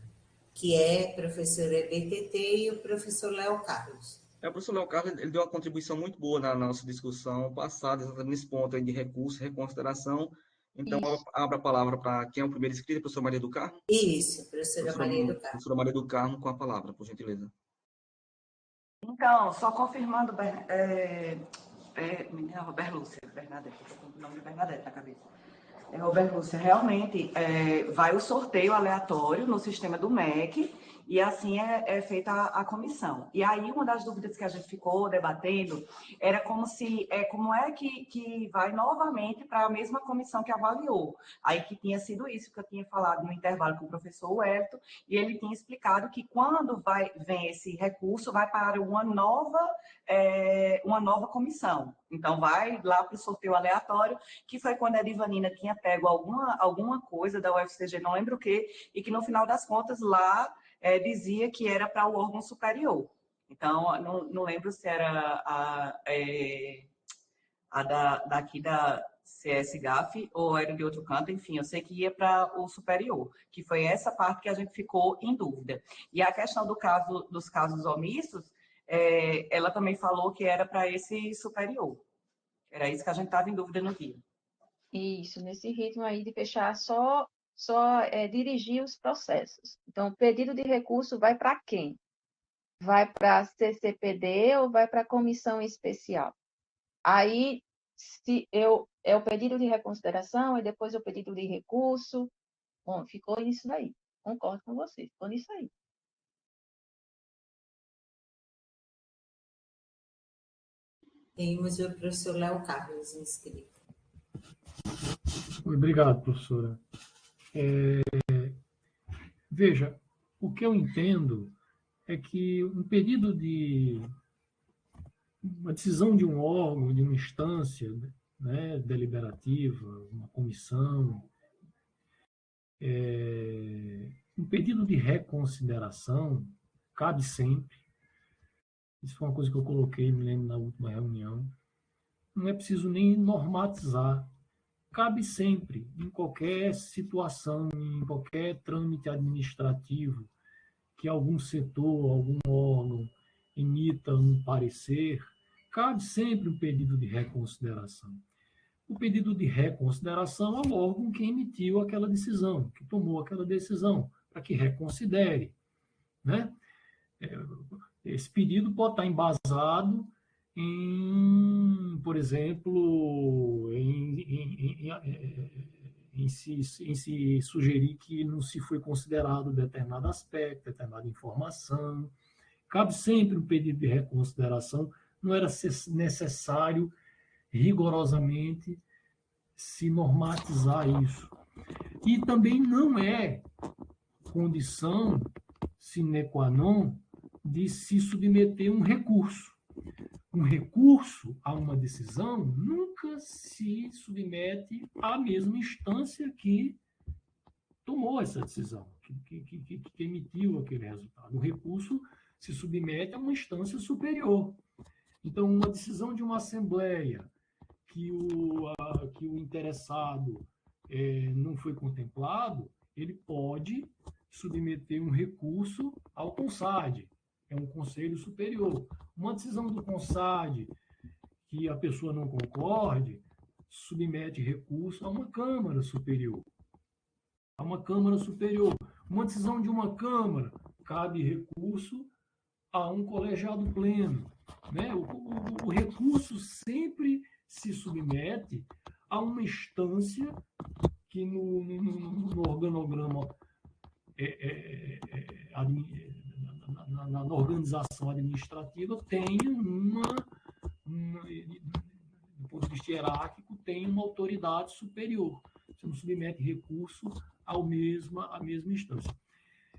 que é professora EBTT, e o professor Léo Carlos. O professor Léo Carlos ele deu uma contribuição muito boa na nossa discussão passada, exatamente nesse ponto aí de recurso, reconsideração. Então, Isso. abro a palavra para quem é o primeiro inscrito, a professora Maria do Carmo. Isso, professora Maria do Carmo. Professora Maria do Carmo, com a palavra, por gentileza. Então, só confirmando, Robert Lúcia, Bernadette, estou com o nome de Bernadette na cabeça. Robert Lúcia, realmente vai o sorteio aleatório no sistema do MEC e assim é feita a comissão. E aí uma das dúvidas que a gente ficou debatendo era como é que vai novamente para a mesma comissão que avaliou. Aí que tinha sido isso que eu tinha falado no intervalo com o professor Wellington, e ele tinha explicado que quando vem esse recurso, vai para uma nova comissão. Então, vai lá para o sorteio aleatório, que foi quando a Divanina tinha pego alguma coisa da UFCG, não lembro o quê, e que no final das contas lá dizia que era para o órgão superior. Então, não lembro se era daqui da CSGAF ou era de outro canto, enfim, eu sei que ia para o superior, que foi essa parte que a gente ficou em dúvida. E a questão dos casos omissos, ela também falou que era para esse superior. Era isso que a gente estava em dúvida no dia. Isso, nesse ritmo aí de fechar só dirigir os processos. Então, o pedido de recurso vai para quem? Vai para a CCPD ou vai para a comissão especial? Aí, é o pedido de reconsideração e depois o pedido de recurso. Bom, ficou nisso daí. Concordo com você, ficou nisso aí. Temos o professor Léo Carlos inscrito. Obrigado, professora. Veja, o que eu entendo é que um pedido de uma decisão de um órgão, de uma instância, né, deliberativa, uma comissão, um pedido de reconsideração cabe sempre. Isso foi uma coisa que eu coloquei, me lembro, na última reunião. Não é preciso nem normatizar. Cabe sempre, em qualquer situação, em qualquer trâmite administrativo, que algum setor, algum órgão emita um parecer, cabe sempre um pedido de reconsideração. O pedido de reconsideração é o órgão que emitiu aquela decisão, que tomou aquela decisão, para que reconsidere, né? Esse pedido pode estar embasado em, por exemplo, em se sugerir que não se foi considerado determinado aspecto, determinada informação. Cabe sempre um pedido de reconsideração, não era necessário rigorosamente se normatizar isso. E também não é condição sine qua non de se submeter um recurso. Um recurso a uma decisão nunca se submete à mesma instância que tomou essa decisão, que emitiu aquele resultado. O recurso se submete a uma instância superior. Então, uma decisão de uma assembleia que o interessado não foi contemplado, ele pode submeter um recurso ao CONSAD, é um conselho superior. Uma decisão do CONSAD que a pessoa não concorde, submete recurso a uma Câmara Superior. A uma Câmara Superior. Uma decisão de uma Câmara, cabe recurso a um colegiado pleno. Né? O recurso sempre se submete a uma instância que no organograma na organização administrativa tenha do ponto de vista hierárquico, tem uma autoridade superior. Você não submete recurso à mesma instância.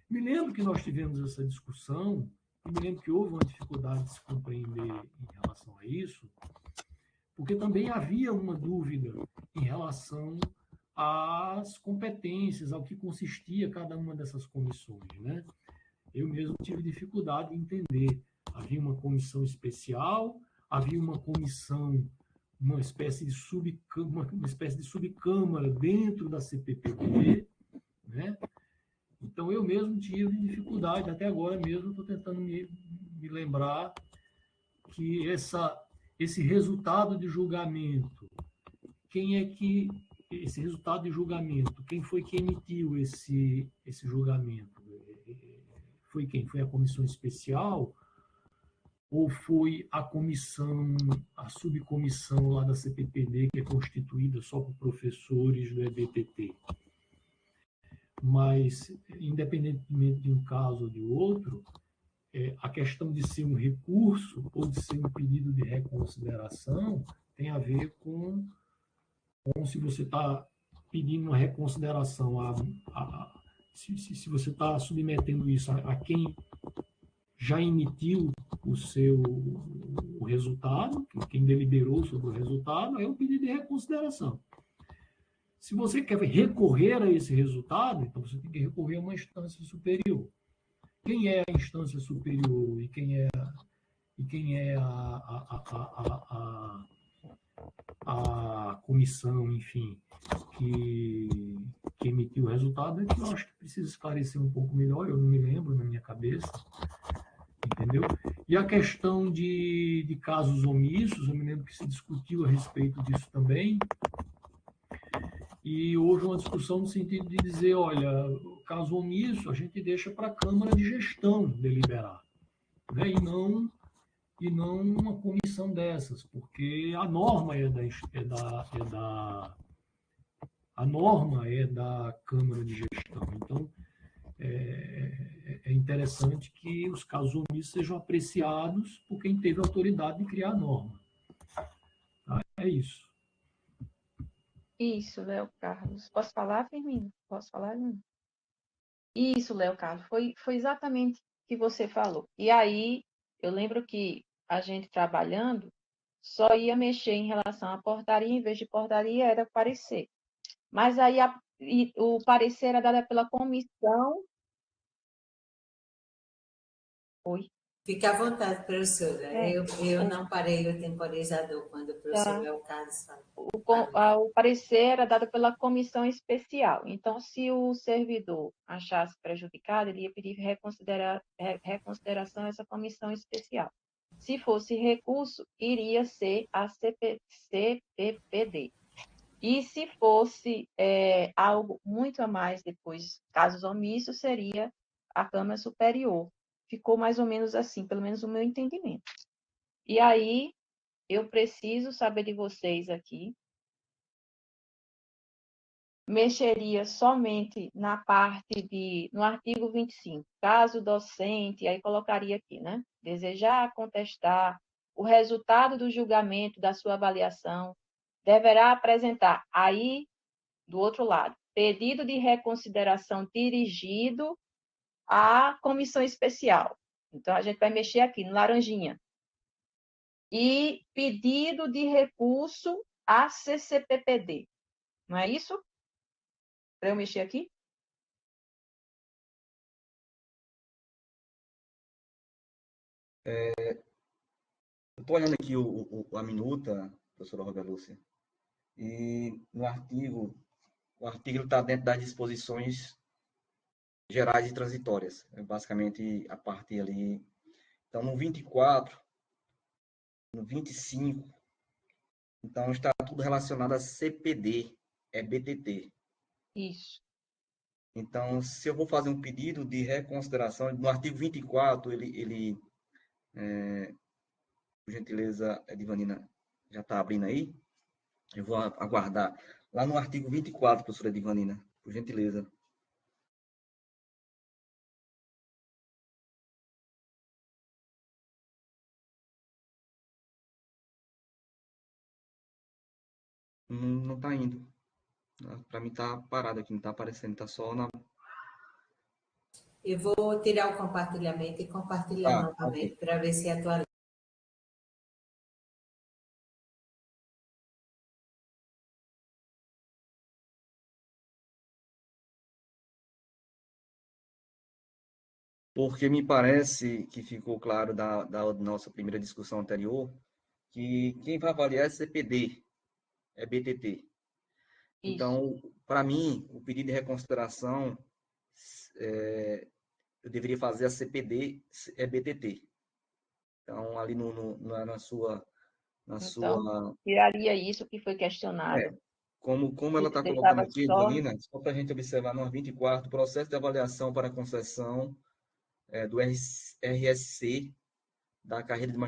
Me lembro que nós tivemos essa discussão, e me lembro que houve uma dificuldade de se compreender em relação a isso, porque também havia uma dúvida em relação às competências, ao que consistia cada uma dessas comissões, né? Eu mesmo tive dificuldade de entender. Havia uma comissão especial, havia uma comissão uma espécie de subcâmara dentro da CPPD, né? Então, eu mesmo tive dificuldade, até agora mesmo estou tentando me lembrar que esse resultado de julgamento, esse resultado de julgamento, quem foi que emitiu esse julgamento? Foi quem? Foi a comissão especial ou foi a subcomissão lá da CPPD, que é constituída só por professores do EBTT? Mas, independentemente de um caso ou de outro, a questão de ser um recurso ou de ser um pedido de reconsideração tem a ver com se você está pedindo uma reconsideração, se você está submetendo isso a quem já emitiu o resultado, quem deliberou sobre o resultado, é um pedido de reconsideração. Se você quer recorrer a esse resultado, então você tem que recorrer a uma instância superior. Quem é a instância superior e quem é a comissão, enfim, que emitiu o resultado, é que eu acho que precisa esclarecer um pouco melhor, eu não me lembro na minha cabeça, entendeu? E a questão de casos omissos, eu me lembro que se discutiu a respeito disso também, e houve uma discussão no sentido de dizer, olha, o caso omisso a gente deixa para a Câmara de Gestão deliberar, né? E não uma comissão dessas, porque a norma a norma é da Câmara de Gestão. Então, é interessante que os casos omissos sejam apreciados por quem teve a autoridade de criar a norma. Tá? É isso. Isso, Léo Carlos. Posso falar, Firmino? Posso falar? Não? Isso, Léo Carlos. Foi exatamente o que você falou. E aí, eu lembro que a gente trabalhando só ia mexer em relação à portaria, em vez de portaria era parecer. Mas aí o parecer era dado pela comissão. Oi? Fique à vontade, professora. Eu não parei o temporizador quando o professor Tá. Léo Carlos falou. O parecer era dado pela comissão especial. Então, se o servidor achasse prejudicado, ele ia pedir reconsideração a essa comissão especial. Se fosse recurso, iria ser a CPPD. E se fosse algo muito a mais depois, casos omissos, seria a Câmara Superior. Ficou mais ou menos assim, pelo menos o meu entendimento. E aí, eu preciso saber de vocês aqui, mexeria somente na parte no artigo 25, caso docente, aí colocaria aqui, né? Desejar contestar o resultado do julgamento da sua avaliação, deverá apresentar, aí, do outro lado, pedido de reconsideração dirigido à comissão especial. Então, a gente vai mexer aqui, no laranjinha. E pedido de recurso à CCPPD. Não é isso? Para eu mexer aqui? Eu estou olhando aqui a minuta, professora Roberta Lúcia, e no artigo, o artigo está dentro das disposições gerais e transitórias. É basicamente a parte ali. Então, no 24, no 25, então está tudo relacionado a CPD, é BTT. Isso. Então, se eu vou fazer um pedido de reconsideração, no artigo 24, por gentileza, Edivanina, já está abrindo aí? Eu vou aguardar. Lá no artigo 24, professora Edivanina, por gentileza. Não está indo. Para mim está parado aqui, não está aparecendo, está só na. Eu vou tirar o compartilhamento e compartilhar novamente Ok. para ver se atualiza. Porque me parece que ficou claro da nossa primeira discussão anterior que quem vai avaliar é CPD, é BTT. Isso. Então, para mim, o pedido de reconsideração, eu deveria fazer a CPD, é BTT. Então, ali na sua... Então, tiraria isso que foi questionado. Como ela está colocando Deixava aqui, só... Janina, só para a gente observar no 24, processo de avaliação para concessão do RSC da carreira de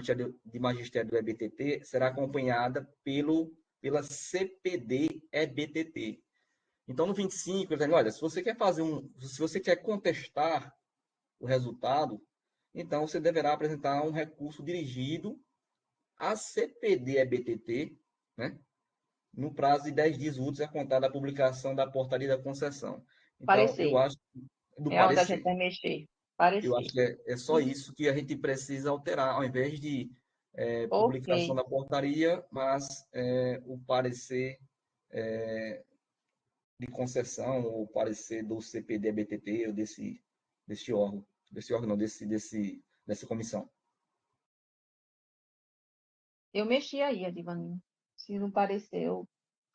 magistério do EBTT será acompanhada pela CPD-EBTT. Então, no 25, ele diz, olha, se você quer contestar o resultado, então você deverá apresentar um recurso dirigido à CPD-EBTT, né? No prazo de 10 dias úteis a contar da publicação da portaria da concessão. Então, eu Parecer. acho do É onde a gente parecer. vai mexer. Eu Parecer. acho que é só isso que a gente precisa alterar, ao invés de publicação Ok. da portaria, mas o parecer de concessão, ou parecer do CPD-BTT, ou desse órgão, não, dessa comissão. Eu mexi aí, Adivanina. Se não pareceu,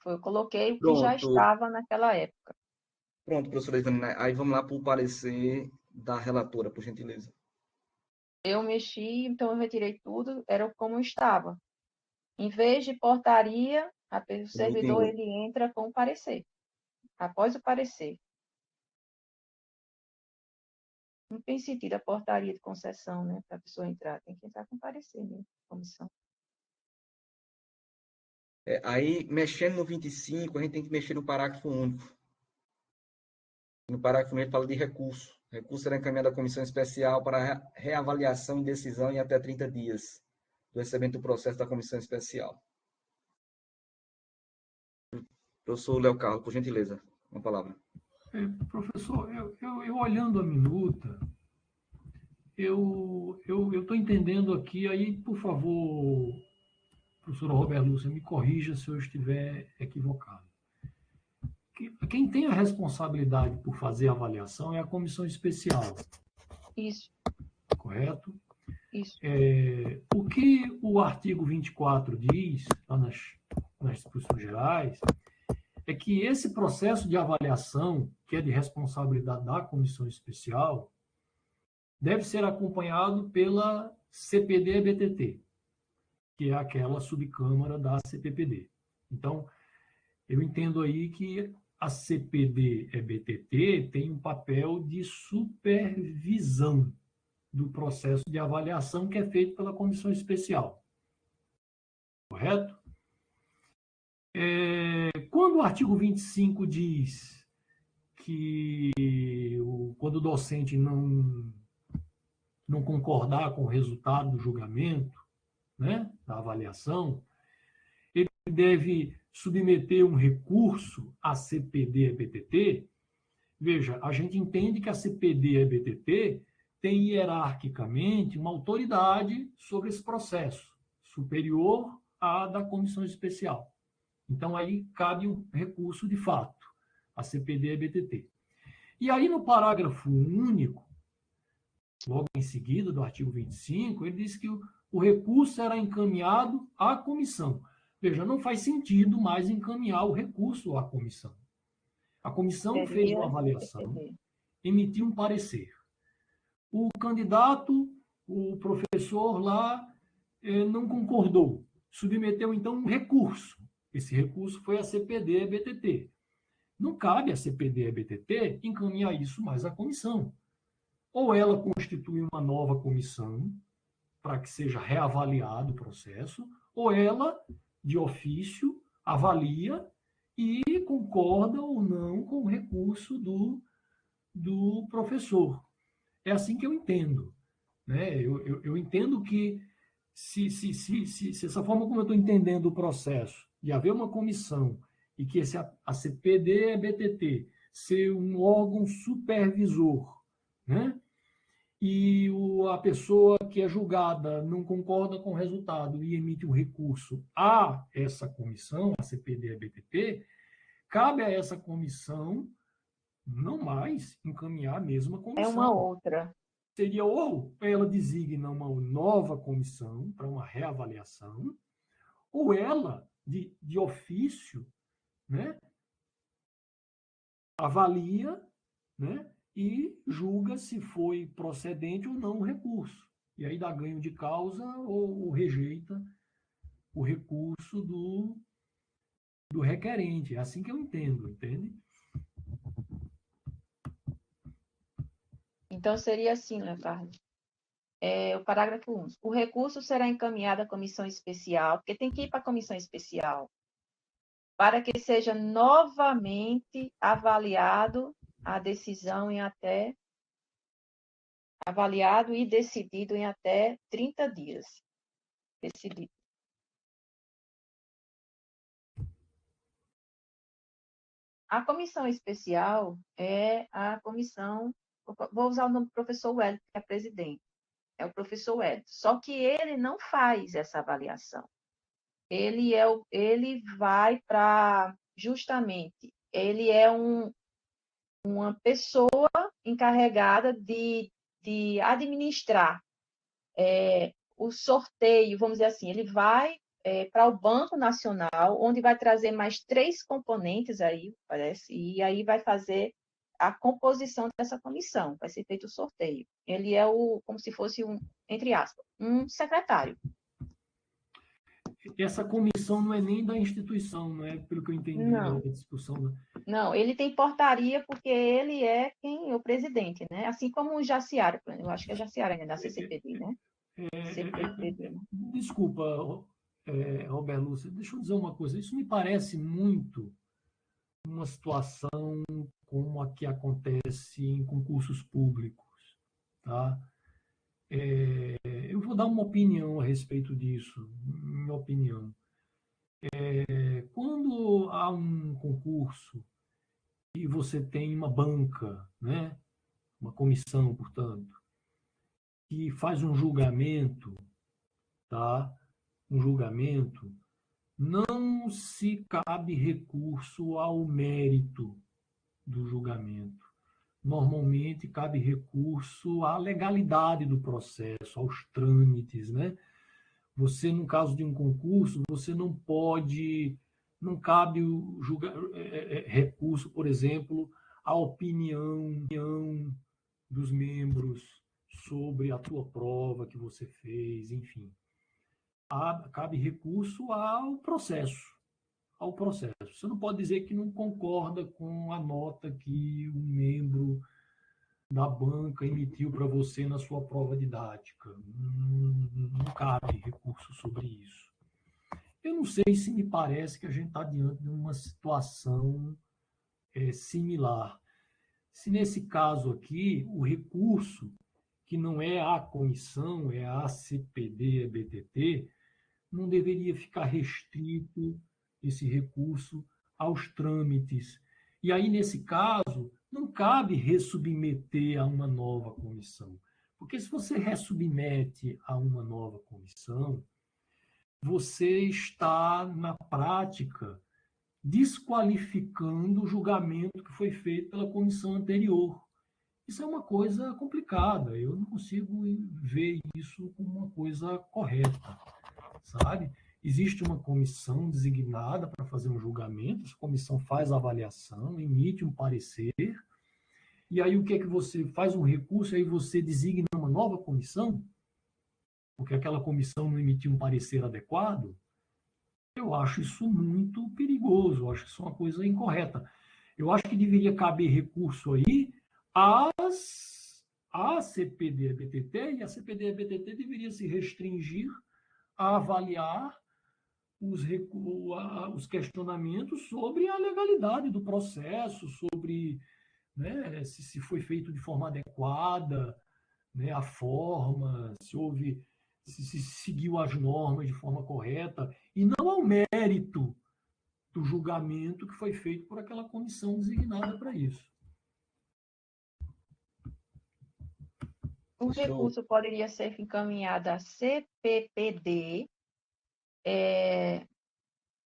eu coloquei o que já Pronto, estava naquela época. professora Ivanina. Aí vamos lá para o parecer da relatora, por gentileza. Eu mexi, então eu retirei tudo, era como estava. Em vez de portaria, o O item servidor 8. ele entra com o parecer. Após o parecer. Não tem sentido a portaria de concessão, né? Para a pessoa entrar. Tem que entrar com parecer mesmo, comissão. Aí, mexendo no 25, a gente tem que mexer no parágrafo único. No parágrafo único fala de recurso. Recurso será encaminhado à comissão especial para reavaliação e decisão em até 30 dias do recebimento do processo da comissão especial. Professor Léo Carlos, por gentileza, uma palavra. Professor, eu olhando a minuta, eu estou entendendo aqui, aí, por favor, professora Roberta Lúcia, me corrija se eu estiver equivocado. Quem tem a responsabilidade por fazer a avaliação é a comissão especial. Isso. Correto? Isso. O que o artigo 24 diz, lá nas disposições gerais, é que esse processo de avaliação, que é de responsabilidade da comissão especial, deve ser acompanhado pela CPD-BTT, que é aquela subcâmara da CPPD. Então, eu entendo aí que a CPD-BTT tem um papel de supervisão do processo de avaliação que é feito pela comissão especial. Correto? Quando o artigo 25 diz que quando o docente não concordar com o resultado do julgamento, né, da avaliação, ele deve submeter um recurso à CPD-BTT. Veja, a gente entende que a CPD-BTT tem hierarquicamente uma autoridade sobre esse processo, superior à da comissão especial. Então, aí cabe um recurso de fato, a CPD-BTT. E aí, no parágrafo único, logo em seguida do artigo 25, ele diz que o recurso será encaminhado à comissão. Veja, não faz sentido mais encaminhar o recurso à comissão. A comissão fez uma avaliação, emitiu um parecer. O candidato, o professor lá, não concordou. Submeteu, então, um recurso. Esse recurso foi a CPD-BTT. Não cabe à CPD-BTT encaminhar isso mais à comissão. Ou ela constitui uma nova comissão para que seja reavaliado o processo, ou ela, de ofício, avalia e concorda ou não com o recurso do professor. É assim que eu entendo. Né? Eu entendo que, se essa forma como eu estou entendendo o processo, de haver uma comissão e que a CPD-BTT ser um órgão supervisor, né? E a pessoa que é julgada não concorda com o resultado e emite um recurso a essa comissão, a CPD-BTT, cabe a essa comissão não mais encaminhar a mesma comissão. É uma outra. Seria ou ela designa uma nova comissão para uma reavaliação, ou ela, de ofício, né, avalia, né, e julga se foi procedente ou não o recurso. E aí dá ganho de causa ou rejeita o recurso do requerente. É assim que eu entendo, entende? Então, seria assim, Leonardo. O parágrafo 1. O recurso será encaminhado à comissão especial, porque tem que ir para a comissão especial, para que seja novamente avaliado a decisão em até avaliado e decidido em até 30 dias. Decidido. A comissão especial é a comissão, vou usar o nome do professor Wellington, que é presidente, é o professor Wellington, só que ele não faz essa avaliação. Ele vai para, justamente, ele é uma pessoa encarregada de administrar o sorteio, vamos dizer assim, ele vai para o Banco Nacional, onde vai trazer mais 3 componentes aí, parece, e aí vai fazer a composição dessa comissão, vai ser feito o sorteio. Ele é como se fosse entre aspas, um secretário. Essa comissão não é nem da instituição, não é? Pelo que eu entendi Não. da discussão. Né? Não, ele tem portaria porque ele é o presidente, né? Assim como o Jaciara, eu acho que é Jaciara, né? Da CCPD, né? CPPD, né? Desculpa, Roberto Lúcio, deixa eu dizer uma coisa. Isso me parece muito uma situação como a que acontece em concursos públicos, tá? Eu vou dar uma opinião a respeito disso, minha opinião. Quando há um concurso e você tem uma banca, né? Uma comissão, portanto, que faz um julgamento, tá? Um julgamento, não se cabe recurso ao mérito do julgamento. Normalmente cabe recurso à legalidade do processo, aos trâmites, né? Você, no caso de um concurso, você não cabe recurso, por exemplo, à opinião dos membros sobre a tua prova que você fez, enfim. Cabe recurso ao processo. Você não pode dizer que não concorda com a nota que um membro da banca emitiu para você na sua prova didática. Não cabe recurso sobre isso. Eu não sei se me parece que a gente está diante de uma situação similar. Se nesse caso aqui, o recurso, que não é a comissão, é a CPD, a BTT, não deveria ficar restrito esse recurso aos trâmites. E aí, nesse caso, não cabe ressubmeter a uma nova comissão. Porque se você ressubmete a uma nova comissão, você está, na prática, desqualificando o julgamento que foi feito pela comissão anterior. Isso é uma coisa complicada. Eu não consigo ver isso como uma coisa correta, sabe? Existe uma comissão designada para fazer um julgamento, essa comissão faz a avaliação, emite um parecer, e aí o que é que você faz um recurso, aí você designa uma nova comissão, porque aquela comissão não emitiu um parecer adequado. Eu acho isso muito perigoso, eu acho isso uma coisa incorreta. Eu acho que deveria caber recurso aí à CPD e BTT, e a CPD e a BTT deveria se restringir a avaliar os questionamentos sobre a legalidade do processo, sobre, né, se foi feito de forma adequada, né, a forma, se seguiu as normas de forma correta, e não ao mérito do julgamento que foi feito por aquela comissão designada para isso. O recurso poderia ser encaminhado à CPPD,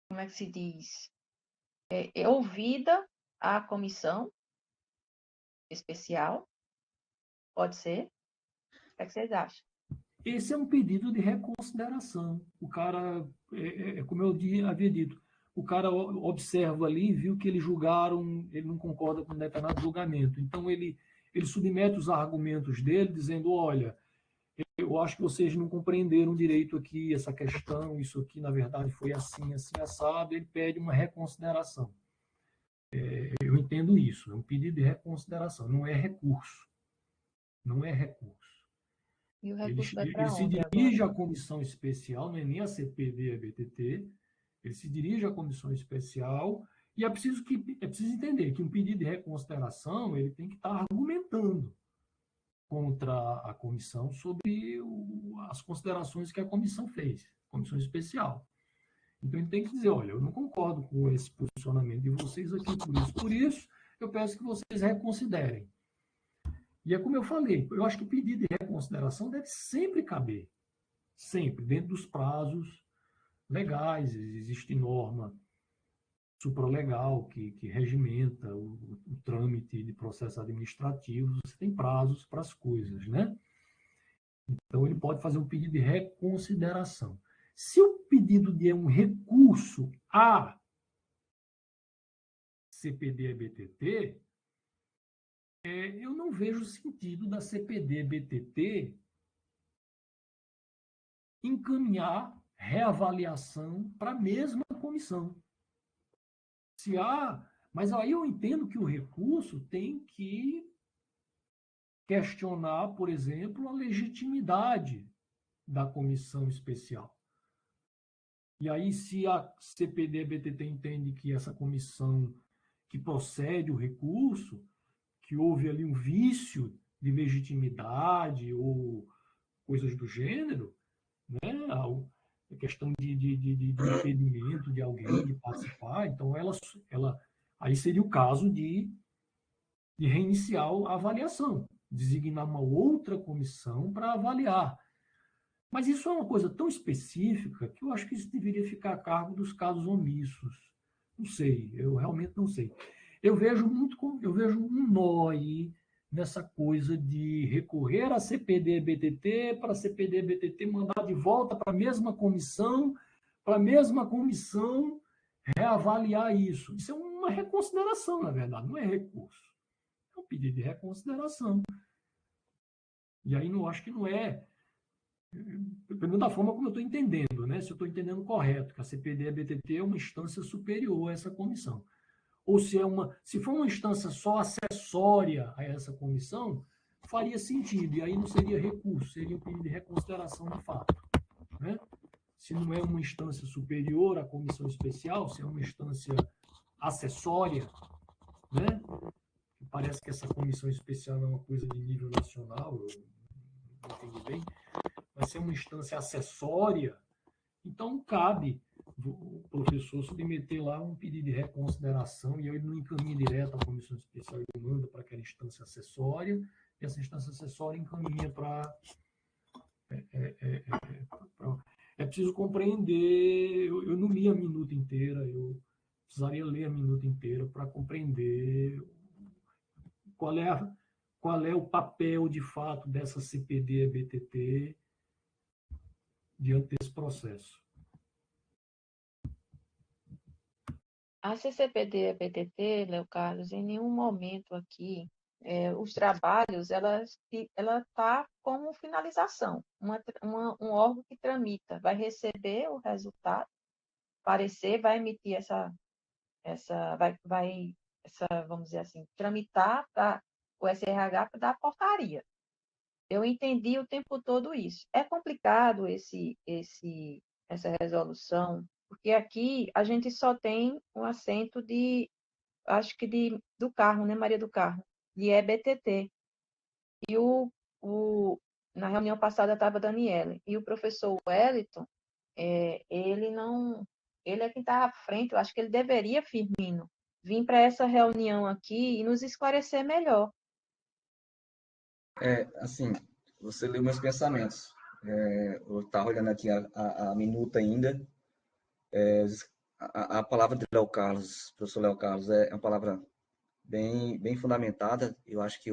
como é que se diz? Ouvida a comissão especial, pode ser? O que é que vocês acham? esse é um pedido de reconsideração. O cara, como eu havia dito, o cara observa ali, viu que eles julgaram, ele não concorda com um determinado julgamento. Então, ele submete os argumentos dele, dizendo, olha, eu acho que vocês não compreenderam direito aqui essa questão, isso aqui, na verdade, foi assim, assim, assado. Ele pede uma reconsideração. Eu entendo isso, é um pedido de reconsideração, não é recurso. Não é recurso. E o Ele, recurso vai ele para se onde dirige agora? à comissão especial, não é nem a CPD, a BTT, ele se dirige à comissão especial e é preciso entender que um pedido de reconsideração ele tem que estar argumentando contra a comissão sobre as considerações que a comissão fez, comissão especial. Então, ele tem que dizer, olha, eu não concordo com esse posicionamento de vocês aqui, por isso, eu peço que vocês reconsiderem. E é como eu falei, eu acho que o pedido de reconsideração deve sempre caber, sempre, dentro dos prazos legais. Existe norma supralegal que regimenta o trâmite de processo administrativo, você tem prazos para as coisas, né? Então, ele pode fazer um pedido de reconsideração. Se o pedido de um recurso a CPD-BTT, eu não vejo sentido da CPD-BTT encaminhar reavaliação para a mesma comissão. Mas aí eu entendo que o recurso tem que questionar, por exemplo, a legitimidade da comissão especial. E aí, se a CPD-BTT entende que essa comissão que procede o recurso, que houve ali um vício de legitimidade ou coisas do gênero, né? A questão de impedimento de alguém de participar, então aí seria o caso de reiniciar a avaliação, designar uma outra comissão para avaliar. Mas isso é uma coisa tão específica que eu acho que isso deveria ficar a cargo dos casos omissos. Não sei, eu realmente não sei. Eu vejo um nó aí nessa coisa de recorrer à CPD-BTT para a CPD-BTT mandar de volta para a mesma comissão reavaliar isso. Isso é uma reconsideração, na verdade, não é recurso. É um pedido de reconsideração. E aí acho que não é, pelo menos da forma como eu estou entendendo, né? Se eu estou entendendo correto, que a CPD-BTT é uma instância superior a essa comissão. Ou se for uma instância só acessória a essa comissão, faria sentido, e aí não seria recurso, seria um pedido de reconsideração de fato. Né? Se não é uma instância superior à comissão especial, se é uma instância acessória, né? Parece que essa comissão especial é uma coisa de nível nacional, eu não entendi bem, mas se é uma instância acessória, então cabe o professor submeter lá um pedido de reconsideração e ele não encaminha direto à comissão especial, ele manda para aquela instância acessória, e essa instância acessória encaminha para... É preciso compreender, eu não li a minuta inteira, eu precisaria ler a minuta inteira para compreender qual é o papel de fato dessa CPD-BTT diante desse processo. A CCPD-BTT, Léo Carlos, em nenhum momento aqui, os trabalhos, ela está como finalização, um órgão que tramita, vai receber o resultado, parecer, vai emitir vamos dizer assim, tramitar para o SRH para dar portaria. Eu entendi o tempo todo isso. É complicado essa resolução, porque aqui a gente só tem um assento acho que do Carmo, né, Maria do Carmo, de EBTT. E na reunião passada estava a Daniela, e o professor Wellington, ele é quem está à frente, eu acho que ele deveria, Firmino, vir para essa reunião aqui e nos esclarecer melhor. Assim, você leu meus pensamentos. Eu estava olhando aqui a minuta ainda. A palavra de Léo Carlos, professor Léo Carlos, é uma palavra bem fundamentada. Eu acho que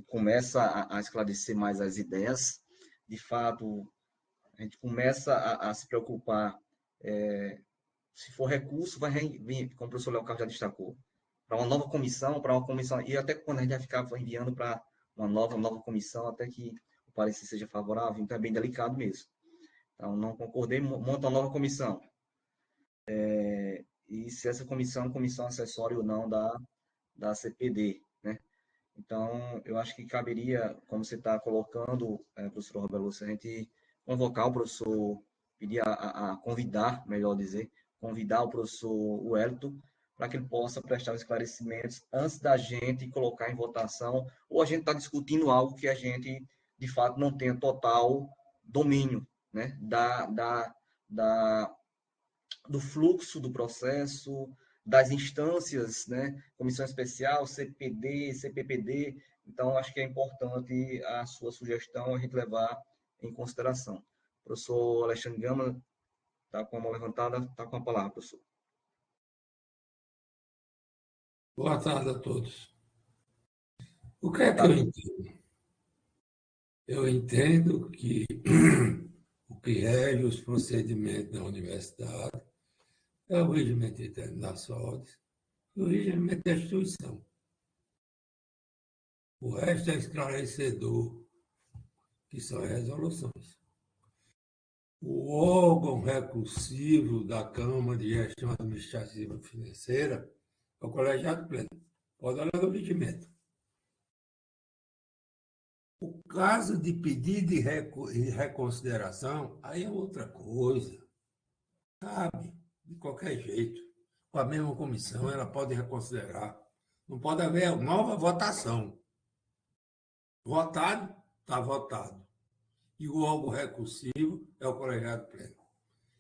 começa a esclarecer mais as ideias. de fato, a gente começa a se preocupar, se for recurso, vai vir, como o professor Léo Carlos já destacou, para uma comissão, e até quando a gente vai ficar enviando para uma nova comissão, até que o parecer seja favorável, então é bem delicado mesmo. Então, não concordei, monta uma nova comissão. E se essa comissão acessória ou não da CPD, né? Então, eu acho que caberia, como você está colocando, professor Roberto Lúcio, a gente convocar o professor, pedir a convidar, melhor dizer, convidar o professor Wellington para que ele possa prestar os esclarecimentos antes da gente colocar em votação, ou a gente está discutindo algo que a gente, de fato, não tenha total domínio, né, do fluxo do processo, das instâncias, né? Comissão especial, CPD, CPPD. Então, acho que é importante a sua sugestão a gente levar em consideração. O professor Alexandre Gama está com a mão levantada, está com a palavra, professor. Boa tarde a todos. O que é que eu entendo? Eu entendo que o que rege os procedimentos da universidade é o regimento interno da SODES e o regimento da instituição. O resto é esclarecedor, que são as resoluções. O órgão recursivo da Câmara de Gestão Administrativa Financeira é o colegiado pleno. Pode olhar no regimento. O caso de pedido de reconsideração, aí é outra coisa. Cabe, de qualquer jeito. Com a mesma comissão, ela pode reconsiderar. Não pode haver nova votação. Votado, está votado. E o órgão recursivo é o colegiado pleno.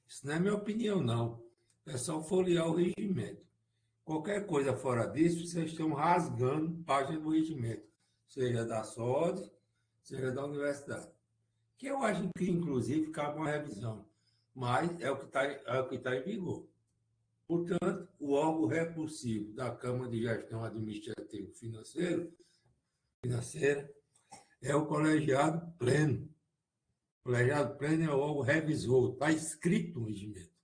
Isso não é minha opinião, não. É só folhear o regimento. Qualquer coisa fora disso, vocês estão rasgando página do regimento, seja da SOD, seja da universidade. Que eu acho que, inclusive, cabe uma revisão. Mas é o que está em vigor. Portanto, o órgão recursivo da Câmara de Gestão Administrativa Financeira é o colegiado pleno. O colegiado pleno é o órgão revisor. Está escrito no regimento.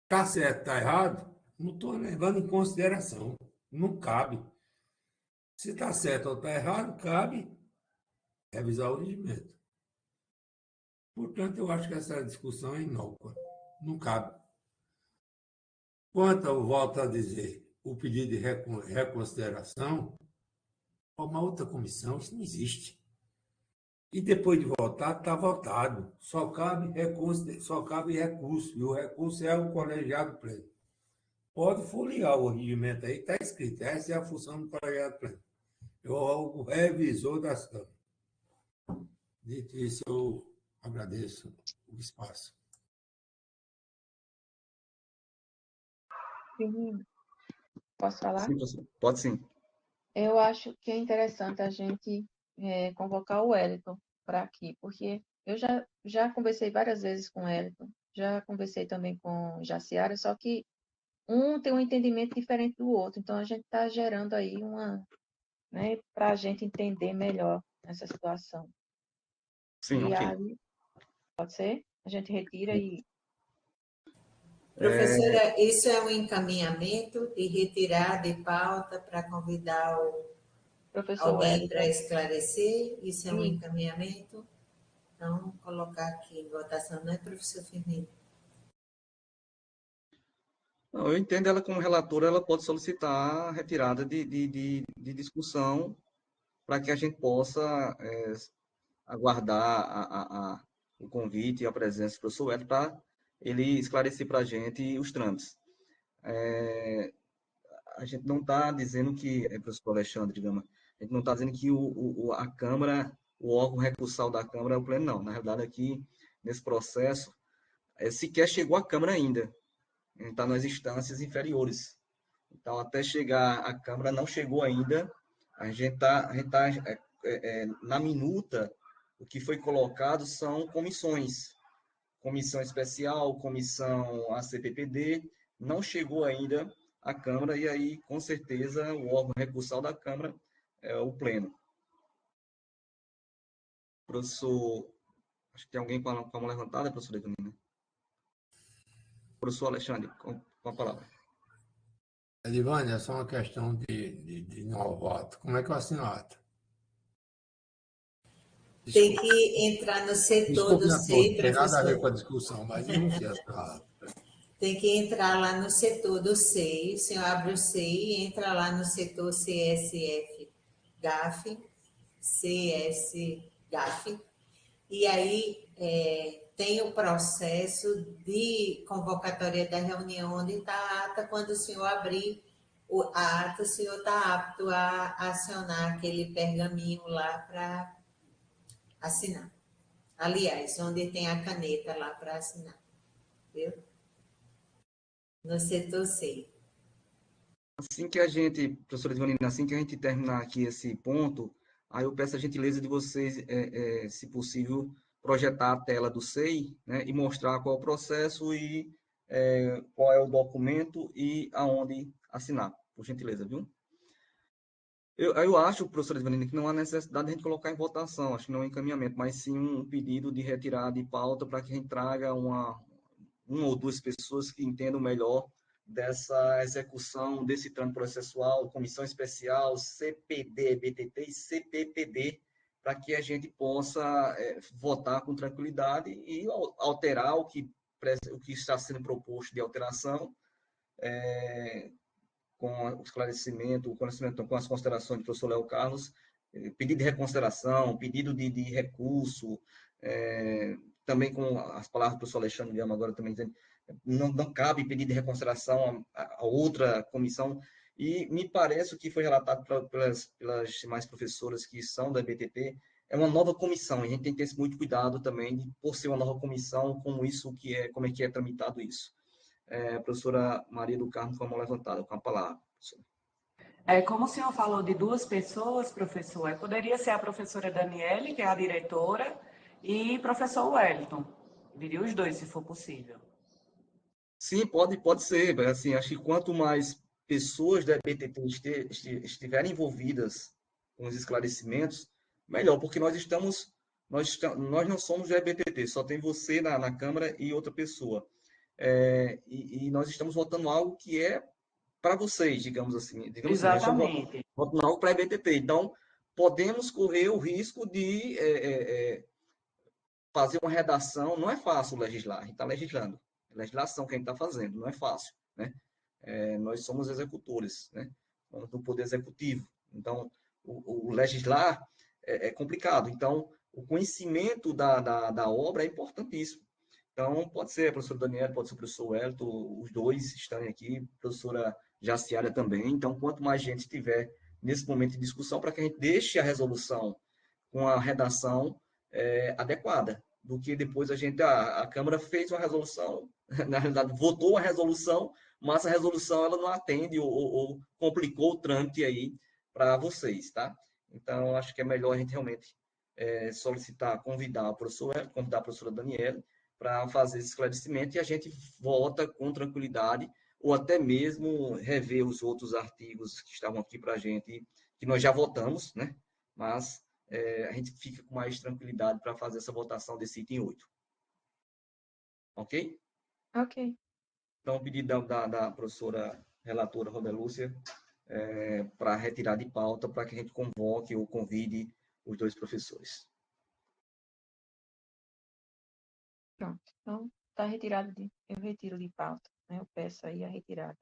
Está certo, está errado? Não estou levando em consideração. Não cabe. Se está certo ou está errado, cabe revisar o regimento. Portanto, eu acho que essa discussão é inócua. Não cabe. Quanto eu volto a dizer, o pedido de reconsideração, uma outra comissão, isso não existe. E depois de votar, está votado. Só cabe recurso. E o recurso é o colegiado pleno. Pode folhear o regimento aí, está escrito. Essa é a função do colegiado pleno. É o revisor das câmaras. Dito isso, eu agradeço o espaço. Posso falar? Sim, professor. Pode sim. Eu acho que é interessante a gente convocar o Wellington para aqui, porque eu já conversei várias vezes com o Wellington, já conversei também com Jaciara, só que um tem um entendimento diferente do outro, então a gente está gerando aí né, para a gente entender melhor essa situação. Sim, E ok. aí, pode ser? A gente retira e... Professora, isso é um encaminhamento de retirar de pauta para convidar Professor alguém para Wellington, esclarecer? Isso é um sim, encaminhamento? Então, colocar aqui em votação, não é, professor Firmino? Não, eu entendo ela como relatora, ela pode solicitar a retirada de discussão para que a gente possa aguardar o convite e a presença do professor Hélio para ele esclarecer para a gente os trâmites. A gente não está dizendo que, professor Alexandre, digamos, a gente não está dizendo que a Câmara, o órgão recursal da Câmara é o pleno, não. Na realidade, aqui, nesse processo, sequer chegou à Câmara ainda. A gente está nas instâncias inferiores. Então, até chegar à Câmara, não chegou ainda. A gente está na minuta, o que foi colocado são comissões. Comissão especial, comissão ACPPD, não chegou ainda à Câmara, e aí, com certeza, o órgão recursal da Câmara é o Pleno. Professor, acho que tem alguém com a mão levantada, professora Evelina. Professor Alexandre, com a palavra. Edivânia, é só uma questão de novato. Como é que eu assino a ata? Tem Desculpe, que entrar no setor desculpe do a todos, SEI, não tem nada a ver professor. com a discussão, mas eu não sei assinar a ata. Tem que entrar lá no setor do SEI. O senhor abre o SEI e entra lá no setor CSF GAF, CS GAF, e aí tem o processo de convocatória da reunião, onde está a ata. Quando o senhor abrir a ata, o senhor está apto a acionar aquele pergaminho lá para assinar. Aliás, onde tem a caneta lá para assinar, viu? No setor C. Assim que a gente, professora Edvanina, assim que a gente terminar aqui esse ponto, aí eu peço a gentileza de vocês, se possível, projetar a tela do SEI, né, e mostrar qual é o processo e qual é o documento e aonde assinar, por gentileza, viu? Eu acho, professora Edvanina, que não há necessidade de a gente colocar em votação, acho que não é um encaminhamento, mas sim um pedido de retirada de pauta para que a gente traga uma ou duas pessoas que entendam melhor dessa execução desse trâmite processual, comissão especial, CPD, BTT e CPPD, para que a gente possa votar com tranquilidade e alterar o que está sendo proposto de alteração, com o esclarecimento, com as considerações do professor Léo Carlos, pedido de reconsideração, pedido de recurso, também com as palavras do professor Alexandre Gama agora também dizendo, não cabe pedido de reconsideração a outra comissão, e me parece que foi relatado pelas demais professoras que são da BTT, é uma nova comissão, e a gente tem que ter muito cuidado também, por ser uma nova comissão, como é que é tramitado isso. Professora Maria do Carmo com a mão levantada, com a palavra. Como o senhor falou de duas pessoas, professor, poderia ser a professora Daniele, que é a diretora, e professor Wellington. Diria os dois, se for possível. Sim, pode ser. Assim, acho que quanto mais pessoas da BTT estiverem envolvidas com os esclarecimentos, melhor, porque nós não somos da BTT, só tem você na Câmara e outra pessoa. E nós estamos votando algo que é para vocês, digamos assim. Nós estamos Exatamente. votando algo para a BTT. Então, podemos correr o risco de fazer uma redação. Não é fácil legislar, a gente está legislando. É legislação que a gente está fazendo, não é fácil, né? Nós somos executores, né? Somos do Poder Executivo. Então, o legislar é complicado. Então, o conhecimento da obra é importantíssimo. Então, pode ser a professora Daniela, pode ser o professor Wellington, os dois estarem aqui, a professora Jaciara também. Então, quanto mais gente tiver nesse momento de discussão, para que a gente deixe a resolução com a redação adequada, do que depois a Câmara fez uma resolução, na realidade, votou a resolução, mas a resolução ela não atende ou complicou o trâmite aí para vocês, tá? Então, acho que é melhor a gente realmente solicitar, convidar a professora Daniela, para fazer esse esclarecimento e a gente vota com tranquilidade, ou até mesmo rever os outros artigos que estavam aqui para a gente, que nós já votamos, né? Mas a gente fica com mais tranquilidade para fazer essa votação desse item 8. Ok? Ok. Então, pedido da professora relatora Rodelúcia para retirar de pauta, para que a gente convoque ou convide os dois professores. Pronto. Então, está retirado eu retiro de pauta, né? Eu peço aí a retirada.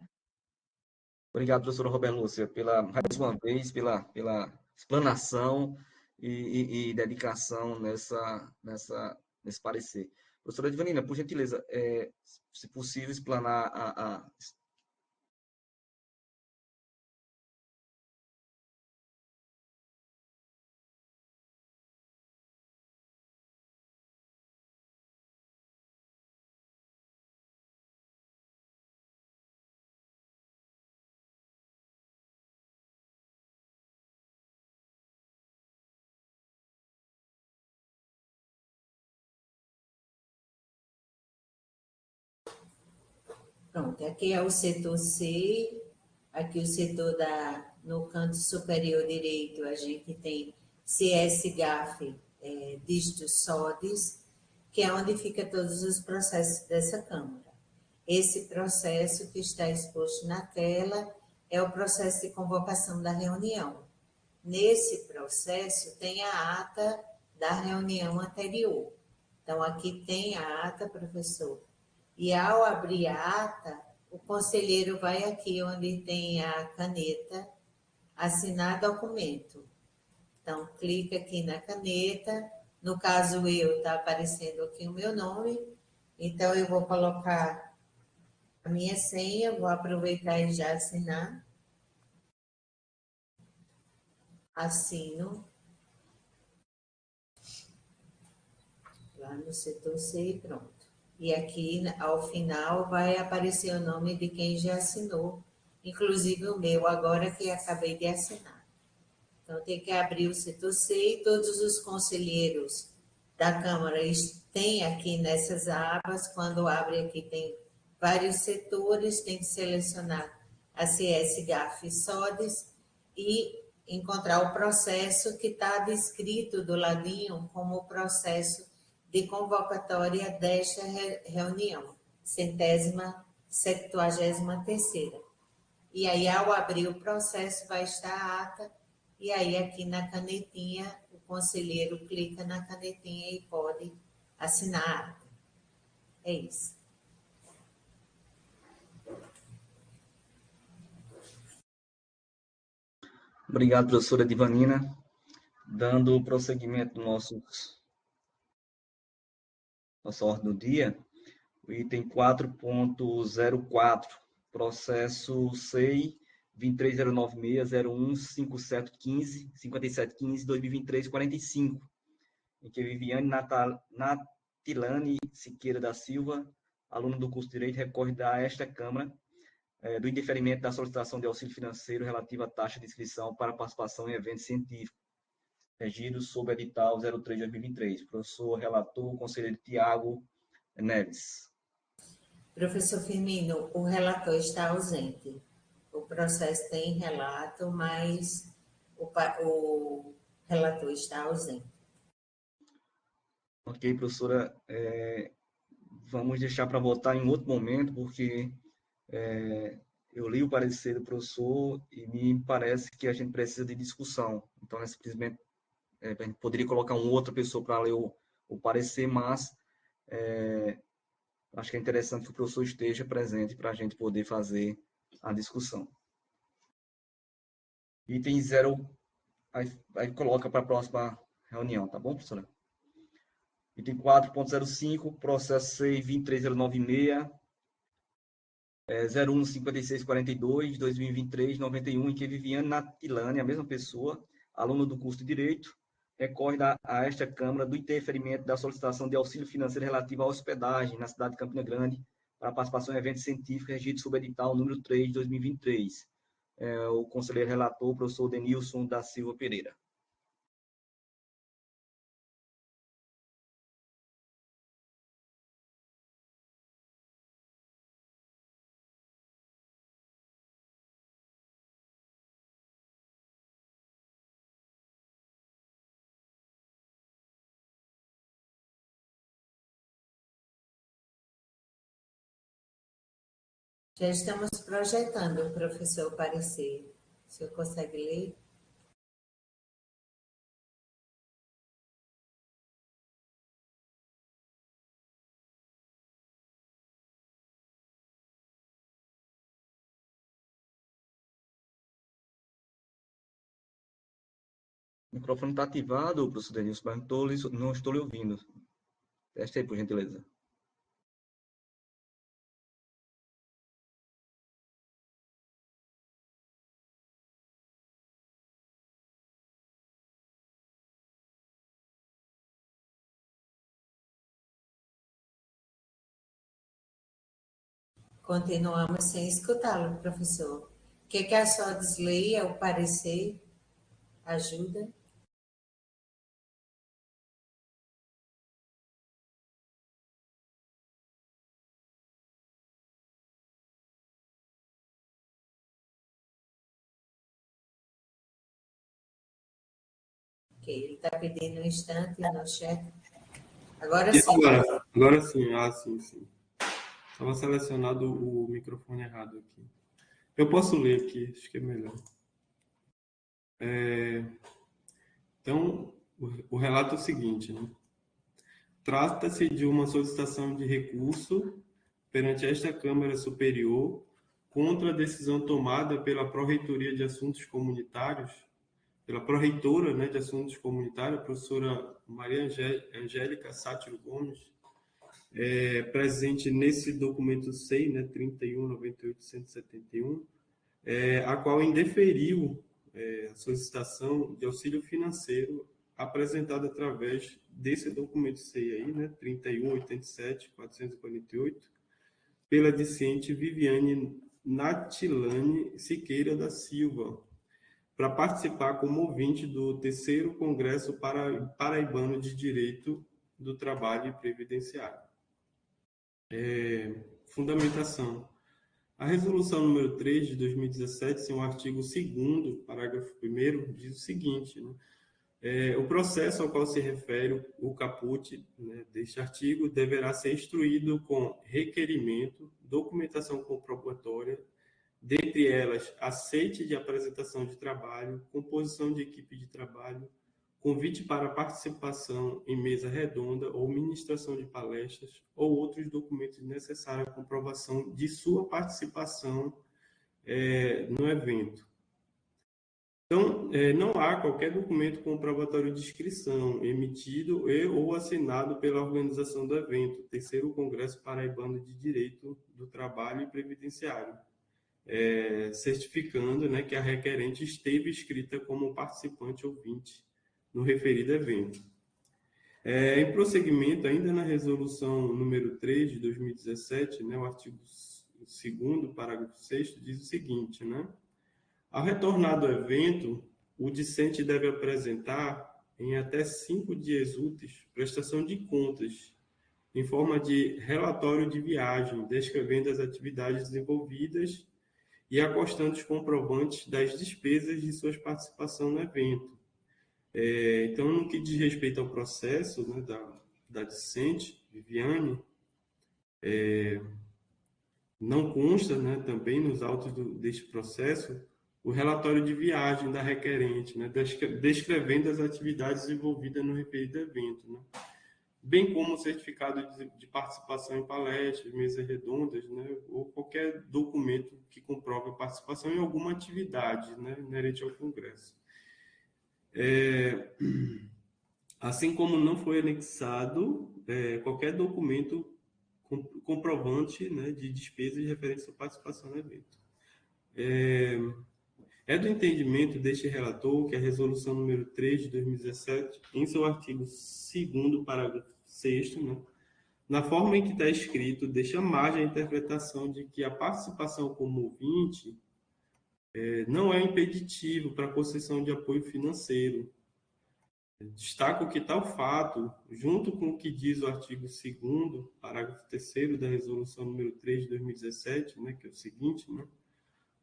Obrigado, professora Roberto Lúcia, mais uma vez, pela explanação e dedicação nesse parecer. Professora Edvanina, por gentileza, se possível, explanar a. Pronto, aqui é o setor C, aqui o setor no canto superior direito, a gente tem CS GAF dígitos SODES, que é onde fica todos os processos dessa Câmara. Esse processo que está exposto na tela é o processo de convocação da reunião. Nesse processo tem a ata da reunião anterior. Então, aqui tem a ata, professor. E ao abrir a ata, o conselheiro vai aqui onde tem a caneta, assinar documento. Então, clica aqui na caneta. No caso, está aparecendo aqui o meu nome. Então, eu vou colocar a minha senha, vou aproveitar e já assinar. Assino. Lá no setor C e pronto. E aqui, ao final, vai aparecer o nome de quem já assinou, inclusive o meu, agora que acabei de assinar. Então, tem que abrir o setor C e todos os conselheiros da Câmara têm aqui nessas abas. Quando abre aqui, tem vários setores, tem que selecionar a CS, GAF e SODES e encontrar o processo que está descrito do ladinho como o processo de convocatória desta reunião, 173ª. E aí, ao abrir o processo, vai estar a ata, e aí aqui na canetinha, o conselheiro clica na canetinha e pode assinar a ata. É isso. Obrigado, professora Divanina. Dando prosseguimento no nossa ordem do dia, o item 4.04, processo SEI 23096015715, 5715-2023-45, em que Viviane Natilane Siqueira da Silva, aluna do curso de Direito, recorre a esta Câmara do indeferimento da solicitação de auxílio financeiro relativa à taxa de inscrição para participação em eventos científicos, regidos sob edital 03/2023. Professor relator, conselheiro Tiago Neves. Professor Firmino, o relator está ausente. O processo tem relato, mas o relator está ausente. Ok, professora. Vamos deixar para votar em outro momento, porque eu li o parecer do professor e me parece que a gente precisa de discussão. Então, simplesmente, a gente poderia colocar uma outra pessoa para ler o parecer, mas acho que é interessante que o professor esteja presente para a gente poder fazer a discussão. Item 0, aí coloca para a próxima reunião, tá bom, professora? Item 4.05, processo C 23096, 015642, 2023, 91, em que Viviane Natilane, a mesma pessoa, aluna do curso de Direito, recorre a esta Câmara do interferimento da solicitação de auxílio financeiro relativo à hospedagem na cidade de Campina Grande para participação em eventos científicos regidos sob edital número 3 de 2023. O conselheiro relator, o professor Denilson da Silva Pereira. Já estamos projetando, professor, o parecer. O senhor consegue ler? O microfone está ativado, professor Denilson, mas não estou lhe ouvindo. Teste aí, por gentileza. Continuamos sem escutá-lo, professor. O que a SODES lê é o parecer? Ajuda? Ok, ele está pedindo um instante no chat. Agora E sim. agora sim, sim. Estava selecionado o microfone errado aqui. Eu posso ler aqui, acho que é melhor. Então, o relato é o seguinte, né? Trata-se de uma solicitação de recurso perante esta Câmara Superior contra a decisão tomada pela Pró-Reitoria de Assuntos Comunitários, pela Pró-Reitora, né, de Assuntos Comunitários, a professora Maria Angélica Sátiro Gomes, presente nesse documento SEI, né, 31.98.171, a qual indeferiu a solicitação de auxílio financeiro apresentada através desse documento SEI aí, né, 31.87.448, pela discente Viviane Natilane Siqueira da Silva, para participar como ouvinte do terceiro Congresso Paraibano de Direito do Trabalho e Previdenciário. Fundamentação. A resolução número 3 de 2017, seu artigo 2º, parágrafo 1º, diz o seguinte, né? O processo ao qual se refere o caput, né, deste artigo deverá ser instruído com requerimento, documentação comprobatória, dentre elas, aceite de apresentação de trabalho, composição de equipe de trabalho, convite para participação em mesa redonda ou ministração de palestras ou outros documentos necessários à comprovação de sua participação no evento. Então, não há qualquer documento comprobatório de inscrição emitido ou assinado pela organização do evento, terceiro Congresso Paraibano de Direito do Trabalho e Previdenciário, certificando, né, que a requerente esteve inscrita como participante ouvinte no referido evento. Em prosseguimento, ainda na resolução número 3 de 2017, né, o artigo 2º, parágrafo 6º, diz o seguinte, né? Ao retornar do evento, o discente deve apresentar, em até 5 dias úteis, prestação de contas, em forma de relatório de viagem, descrevendo as atividades desenvolvidas e acostando os comprovantes das despesas de sua participação no evento. Então, no que diz respeito ao processo, né, da discente, Viviane, não consta, né, também nos autos deste processo o relatório de viagem da requerente, né, descrevendo as atividades envolvidas no referido evento, né, bem como o certificado de participação em palestras, mesas redondas, né, ou qualquer documento que comprove a participação em alguma atividade, né, inerente ao Congresso. Assim como não foi anexado qualquer documento comprovante, né, de despesas referentes à participação no evento. É do entendimento deste relator que a resolução número 3 de 2017, em seu artigo 2º, parágrafo 6º, né, na forma em que está escrito, deixa margem à interpretação de que a participação como ouvinte não é impeditivo para a concessão de apoio financeiro. Destaco que tal fato, junto com o que diz o artigo 2º, parágrafo 3º da resolução número 3 de 2017, né, que é o seguinte, né,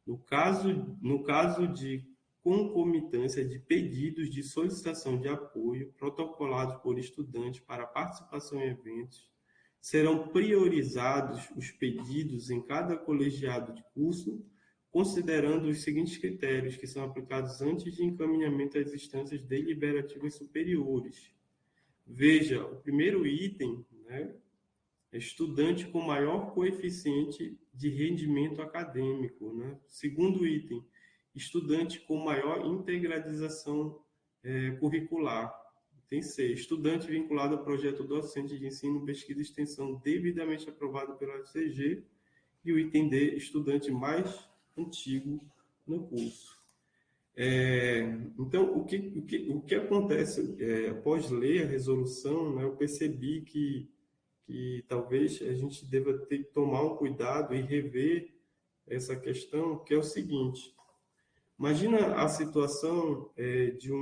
no caso de concomitância de pedidos de solicitação de apoio protocolados por estudantes para participação em eventos, serão priorizados os pedidos em cada colegiado de curso, considerando os seguintes critérios que são aplicados antes de encaminhamento às instâncias deliberativas superiores. Veja, o primeiro item, né, estudante com maior coeficiente de rendimento acadêmico, né? Segundo item, estudante com maior integralização curricular. Tem C, estudante vinculado ao projeto docente de ensino, pesquisa e extensão devidamente aprovado pela UFCG. E o item D, estudante mais antigo no curso. Então, o que acontece após ler a resolução, né, eu percebi que talvez a gente deva ter que tomar um cuidado e rever essa questão, que é o seguinte: imagina a situação de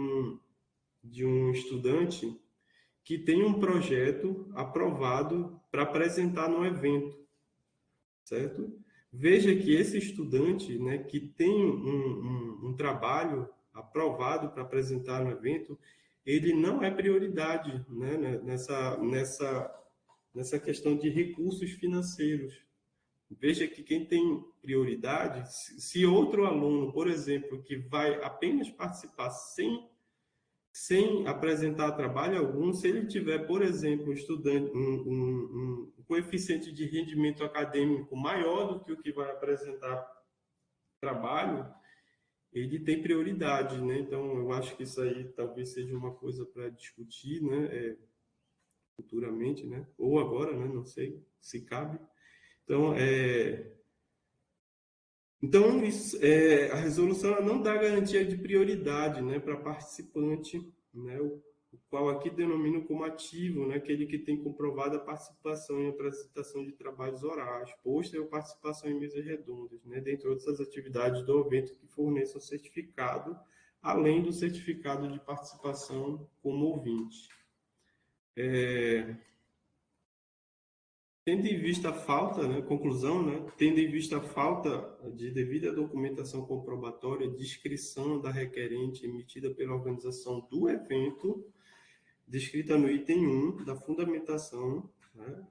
um estudante que tem um projeto aprovado para apresentar no evento, certo? Veja que esse estudante, né, que tem um trabalho aprovado para apresentar no evento, ele não é prioridade, né, nessa questão de recursos financeiros. Veja que quem tem prioridade, se outro aluno, por exemplo, que vai apenas participar sem apresentar trabalho algum, se ele tiver, por exemplo, estudante, um coeficiente de rendimento acadêmico maior do que o que vai apresentar trabalho, ele tem prioridade, né? Então, eu acho que isso aí talvez seja uma coisa para discutir, né? Futuramente, né? Ou agora, né? Não sei se cabe. Então, a resolução ela não dá garantia de prioridade, né, para participante, né, o qual aqui denomino como ativo, né, aquele que tem comprovada participação em apresentação de trabalhos orais, pôster ou participação em mesas redondas, né, dentre outras atividades do evento que forneçam certificado, além do certificado de participação como ouvinte. Tendo em vista a falta, né, conclusão, né, tendo em vista a falta de devida documentação comprobatória de inscrição da requerente emitida pela organização do evento, descrita no item 1 da fundamentação, né,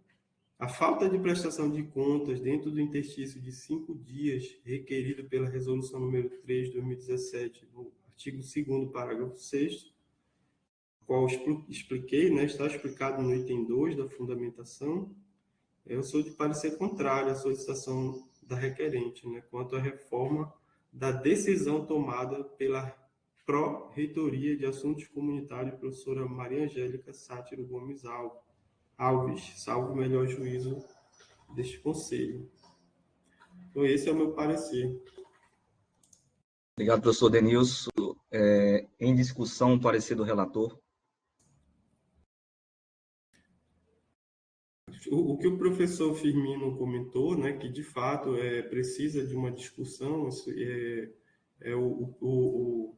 a falta de prestação de contas dentro do interstício de 5 dias requerido pela resolução número 3 de 2017, no artigo 2º, parágrafo 6º, qual expliquei, né, está explicado no item 2 da fundamentação. Eu sou de parecer contrário à solicitação da requerente, né, quanto à reforma da decisão tomada pela Pró-Reitoria de Assuntos Comunitários, professora Maria Angélica Sátiro Gomes Alves, salvo o melhor juízo deste Conselho. Então, esse é o meu parecer. Obrigado, professor Denilson. Em discussão, o parecer do relator. O que o professor Firmino comentou, né, que de fato precisa de uma discussão, o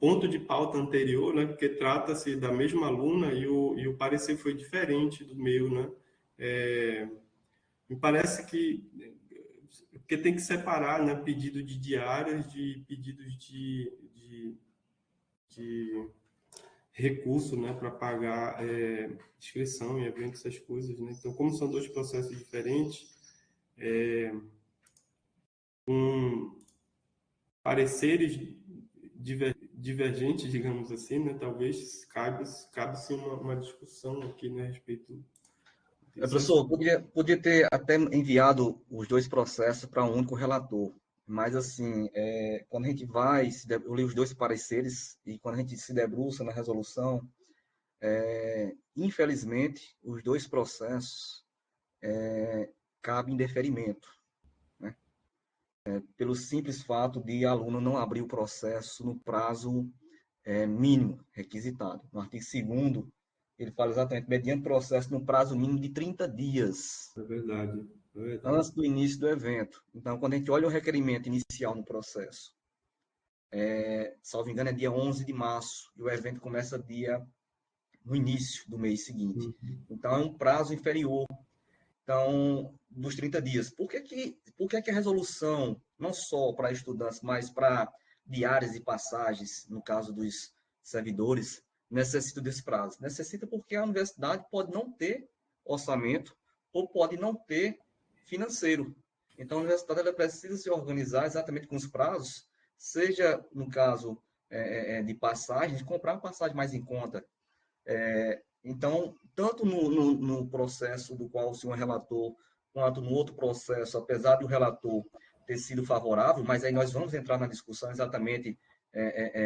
ponto de pauta anterior, né, porque trata-se da mesma aluna e o parecer foi diferente do meu, né? Me parece que tem que separar, né, pedido de diárias de pedidos de recurso, né, para pagar inscrição em eventos, essas coisas, né? Então, como são dois processos diferentes, com pareceres divergentes, digamos assim, né? Talvez cabe-se uma discussão aqui, né, a respeito disso. Professor, podia ter até enviado os dois processos para um único relator, mas assim, quando a gente eu li os dois pareceres, e quando a gente se debruça na resolução, infelizmente, os dois processos cabem indeferimento, né? Pelo simples fato de aluno não abrir o processo no prazo mínimo requisitado. No artigo 2º, ele fala exatamente, mediante processo no prazo mínimo de 30 dias. É verdade. Antes do início do evento. Então, quando a gente olha o requerimento inicial no processo, salvo engano, é dia 11 de março, e o evento começa no início do mês seguinte. Então, é um prazo inferior, dos 30 dias. Por que a resolução, não só para estudantes, mas para diárias e passagens, no caso dos servidores, necessita desse prazo? Necessita porque a universidade pode não ter orçamento ou pode não ter financeiro. Então, a universidade ela precisa se organizar exatamente com os prazos, seja, no caso de passagens, comprar uma passagem mais em conta. Então, tanto no processo do qual o senhor relatou, quanto no outro processo, apesar do relator ter sido favorável, mas aí nós vamos entrar na discussão exatamente,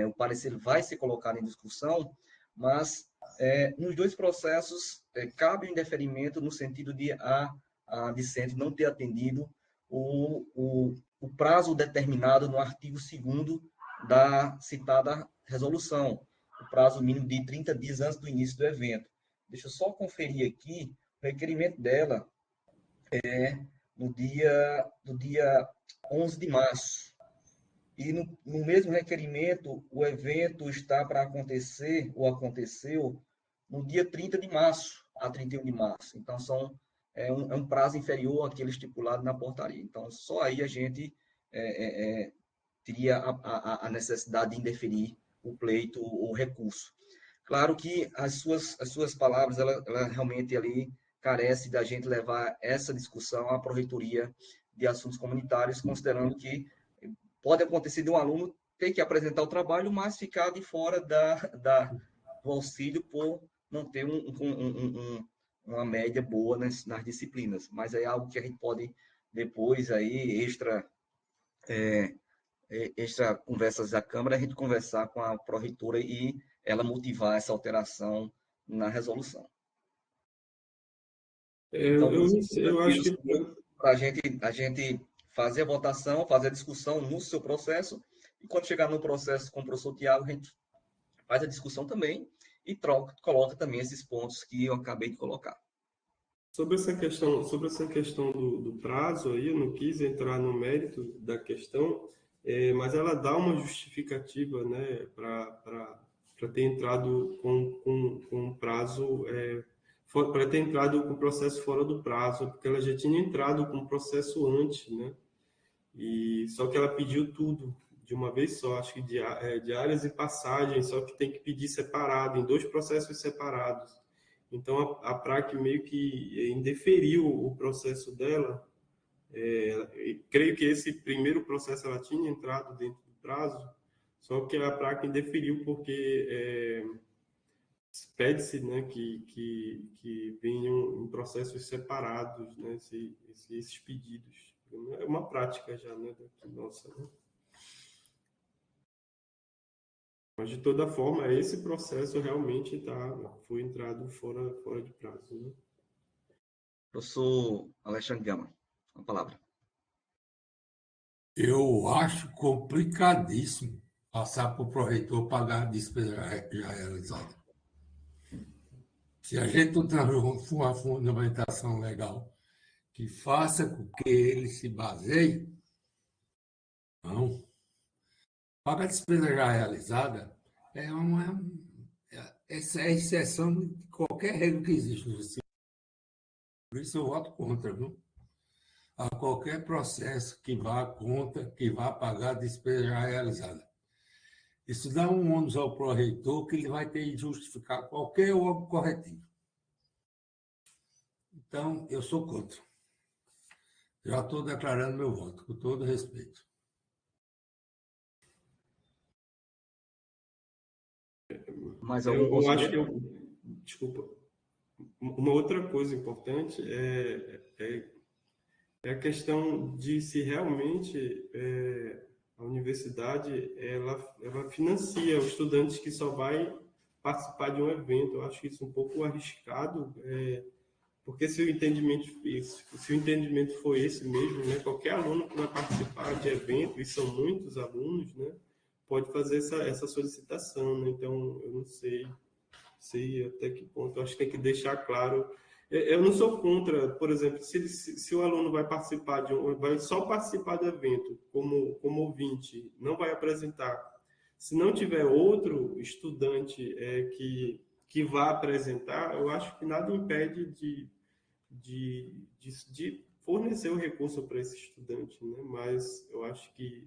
o parecer vai ser colocado em discussão, mas nos dois processos cabe o indeferimento no sentido de a discente não ter atendido o prazo determinado no artigo 2º da citada resolução, o prazo mínimo de 30 dias antes do início do evento. Deixa eu só conferir aqui, o requerimento dela no dia 11 de março. E no mesmo requerimento, o evento está para acontecer, ou aconteceu, no dia 30 de março a 31 de março. Então, é um prazo inferior àquele estipulado na portaria. Então, só aí a gente teria a necessidade de indeferir o pleito, o recurso. Claro que as suas palavras, ela realmente ali carece da gente levar essa discussão à Pró-Reitoria de Assuntos Comunitários, considerando que pode acontecer de um aluno ter que apresentar o trabalho, mas ficar de fora do auxílio por não ter uma média boa nas disciplinas. Mas é algo que a gente pode depois aí, extra conversas da Câmara, a gente conversar com a Pró-Reitora e ela motivar essa alteração na resolução. Então, Eu acho que para a gente fazer a votação, fazer a discussão no seu processo, e quando chegar no processo com o professor Tiago, a gente faz a discussão também e coloca também esses pontos que eu acabei de colocar. sobre essa questão do prazo aí, eu não quis entrar no mérito da questão, mas ela dá uma justificativa, né, para ter entrado com prazo, para ter entrado com o processo fora do prazo, porque ela já tinha entrado com o processo antes, né? E só que ela pediu tudo de uma vez só, acho que diárias e passagens, só que tem que pedir separado, em 2 processos separados. Então a PRAC meio que indeferiu o processo dela. Creio que esse primeiro processo ela tinha entrado dentro do prazo, só que a PRAC indeferiu porque pede-se, né, que venham em processos separados, né, esses pedidos. É uma prática já, né, nossa, né? Mas, de toda forma, esse processo realmente foi entrado fora de prazo, né? Professor Alexandre Gama, a palavra. Eu acho complicadíssimo passar para o pró-reitor pagar a despesa já realizada. Se a gente não tem uma fundamentação legal que faça com que ele se baseie, não. Pagar a despesa já realizada essa é a exceção de qualquer regra que existe no sistema. Por isso eu voto contra, viu? A qualquer processo que vá contra, que vá pagar a despesa já realizada. Isso dá um ônus ao pró-reitor que ele vai ter que justificar qualquer órgão corretivo. Então, eu sou contra. Já estou declarando meu voto, com todo respeito. Mais algum Eu acho que conselheiro? desculpa. Uma outra coisa importante é a questão de se realmente a universidade ela financia os estudantes que só vai participar de um evento. Eu acho isso um pouco arriscado, porque se o entendimento for esse mesmo, né, qualquer aluno que vai participar de evento, e são muitos alunos, né, pode fazer essa solicitação, né? Então, eu não sei até que ponto. Eu acho que tem que deixar claro. Eu não sou contra, por exemplo, se o aluno vai participar vai só participar do evento como ouvinte, não vai apresentar. Se não tiver outro estudante que vá apresentar, eu acho que nada impede de fornecer o recurso para esse estudante, né? Mas eu acho que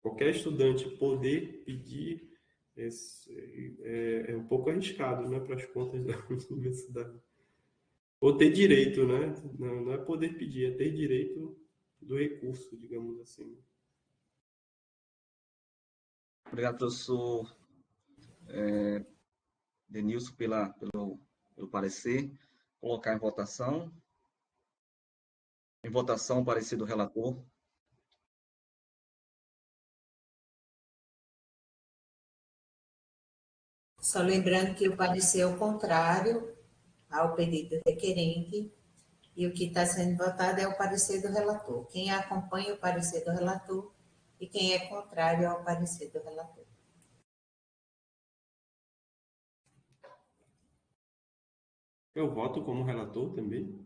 qualquer estudante poder pedir é um pouco arriscado, né, para as contas da universidade. Ou ter direito, né? Não é poder pedir, é ter direito do recurso, digamos assim. Obrigado, professor Denilson, pelo parecer. Colocar em votação. Em votação, o parecer do relator. Só lembrando que o parecer é o contrário ao pedido do requerente e o que está sendo votado é o parecer do relator. Quem acompanha o parecer do relator e quem é contrário ao parecer do relator. Eu voto como relator também.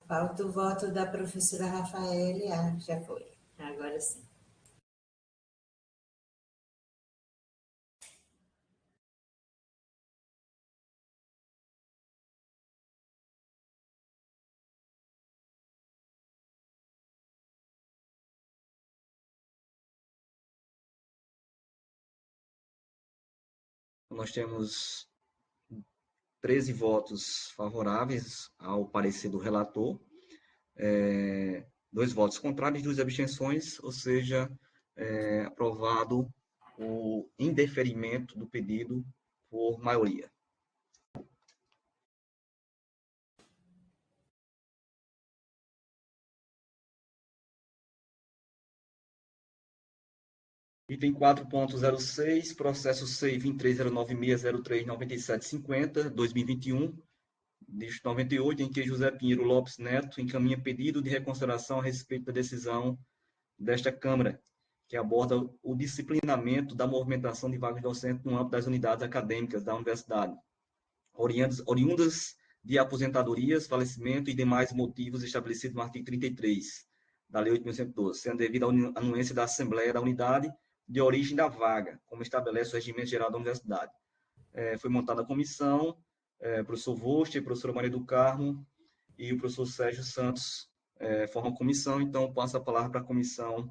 Falta o voto da professora Rafaele. Já foi. Agora sim. Então, nós temos 13 votos favoráveis ao parecer do relator, 2 votos contrários e 2 abstenções, ou seja, aprovado o indeferimento do pedido por maioria. Item 4.06, processo C 230960399750, 2021, dígito 98, em que José Pinheiro Lopes Neto encaminha pedido de reconsideração a respeito da decisão desta Câmara, que aborda o disciplinamento da movimentação de vagas docentes no âmbito das unidades acadêmicas da universidade, oriundas de aposentadorias, falecimento e demais motivos estabelecidos no artigo 33 da Lei 8.112, sendo devido à anuência da Assembleia da Unidade de origem da vaga, como estabelece o Regimento Geral da Universidade. Foi montada a comissão, professor Voster, professora Maria do Carmo e o professor Sérgio Santos formam a comissão, então passo a palavra para a comissão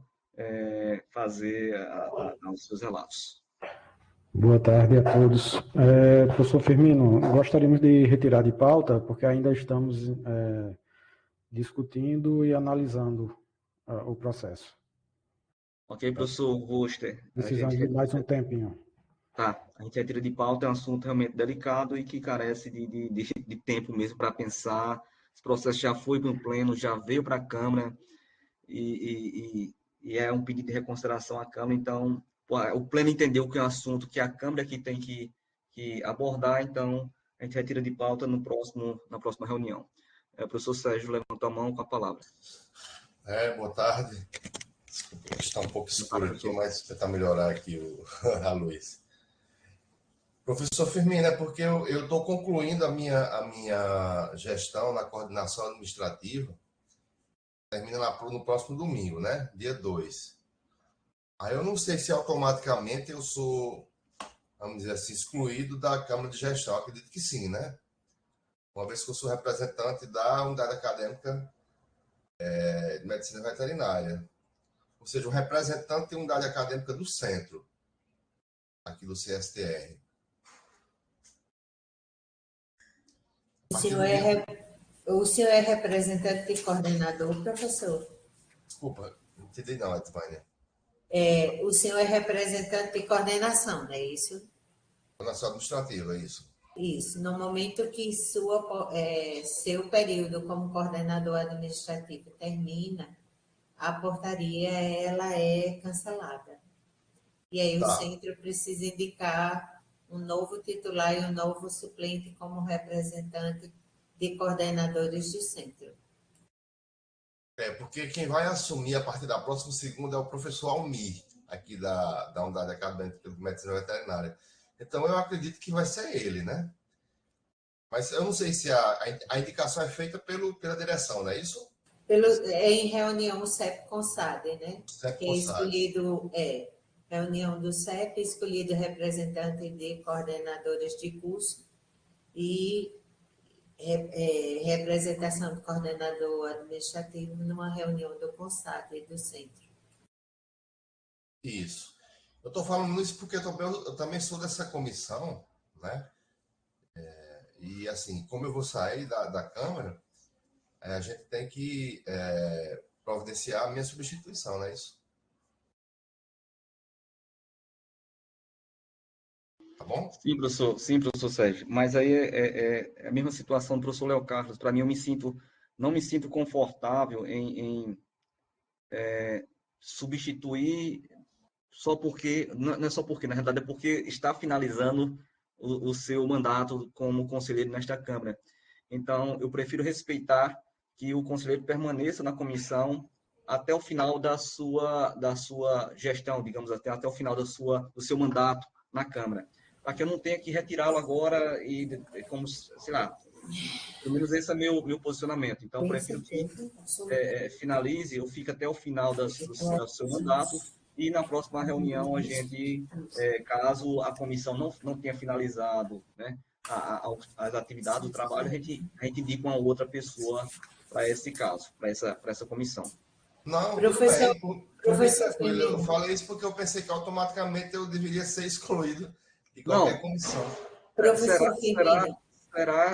fazer os seus relatos. Boa tarde a todos. Professor Firmino, gostaríamos de retirar de pauta, porque ainda estamos discutindo e analisando o processo. Ok, professor Voster. Precisamos de mais um tempinho. Tá, a gente retira de pauta, é um assunto realmente delicado e que carece de tempo mesmo para pensar. Esse processo já foi para o pleno, já veio para a Câmara e é um pedido de reconsideração à Câmara, então o pleno entendeu que é um assunto que a Câmara que tem que abordar, então a gente retira de pauta na próxima reunião. O professor Sérgio levantou a mão com a palavra. Boa tarde. Desculpa, está um pouco escuro aqui, mas vou tentar melhorar aqui a luz. Professor Firmino, é porque eu estou concluindo a minha gestão na coordenação administrativa, termina no próximo domingo, né? Dia 2. Aí eu não sei se automaticamente eu sou, vamos dizer assim, excluído da Câmara de Gestão. Eu acredito que sim, né? Uma vez que eu sou representante da unidade acadêmica de medicina veterinária. Ou seja, um representante de unidade acadêmica do centro, aqui do CSTR. O senhor é representante de coordenador, professor? Desculpa, não entendi não, Edvânia. O senhor é representante de coordenação, não é isso? Coordenação administrativa, é isso. Isso. No momento que seu período como coordenador administrativo termina, a portaria ela é cancelada. E aí o centro precisa indicar um novo titular e um novo suplente como representante de coordenadores do centro. Porque quem vai assumir a partir da próxima segunda é o professor Almir, aqui da unidade acadêmica de medicina veterinária. Então, eu acredito que vai ser ele, né? Mas eu não sei se a indicação é feita pela direção, não é isso? Em reunião CEP com SAD, né? Que é escolhido, reunião do CEP, escolhido representante de coordenadores de curso e representação do coordenador administrativo numa reunião do CONSAD e do centro. Isso. Eu estou falando isso porque eu também sou dessa comissão, né? E assim, como eu vou sair da Câmara, a gente tem que providenciar a minha substituição, não é isso? Tá bom? Sim, professor Sérgio. Mas aí é a mesma situação do professor Léo Carlos. Para mim, não me sinto confortável em substituir só porque, não é só porque, na verdade é porque está finalizando o seu mandato como conselheiro nesta Câmara. Então, eu prefiro respeitar que o conselheiro permaneça na comissão até o final da sua gestão, digamos, até o final do seu mandato na Câmara, para que eu não tenha que retirá-lo agora e, como, sei lá, pelo menos esse é meu posicionamento. Então, eu prefiro que finalize, ou fique até o final do seu mandato, e na próxima reunião a gente, caso a comissão não tenha finalizado, né, as atividades do trabalho, a gente indica uma outra pessoa para esse caso, para essa comissão. Não, professor eu falei isso porque eu pensei que automaticamente eu deveria ser excluído E qualquer Não, comissão. Professor Firmino,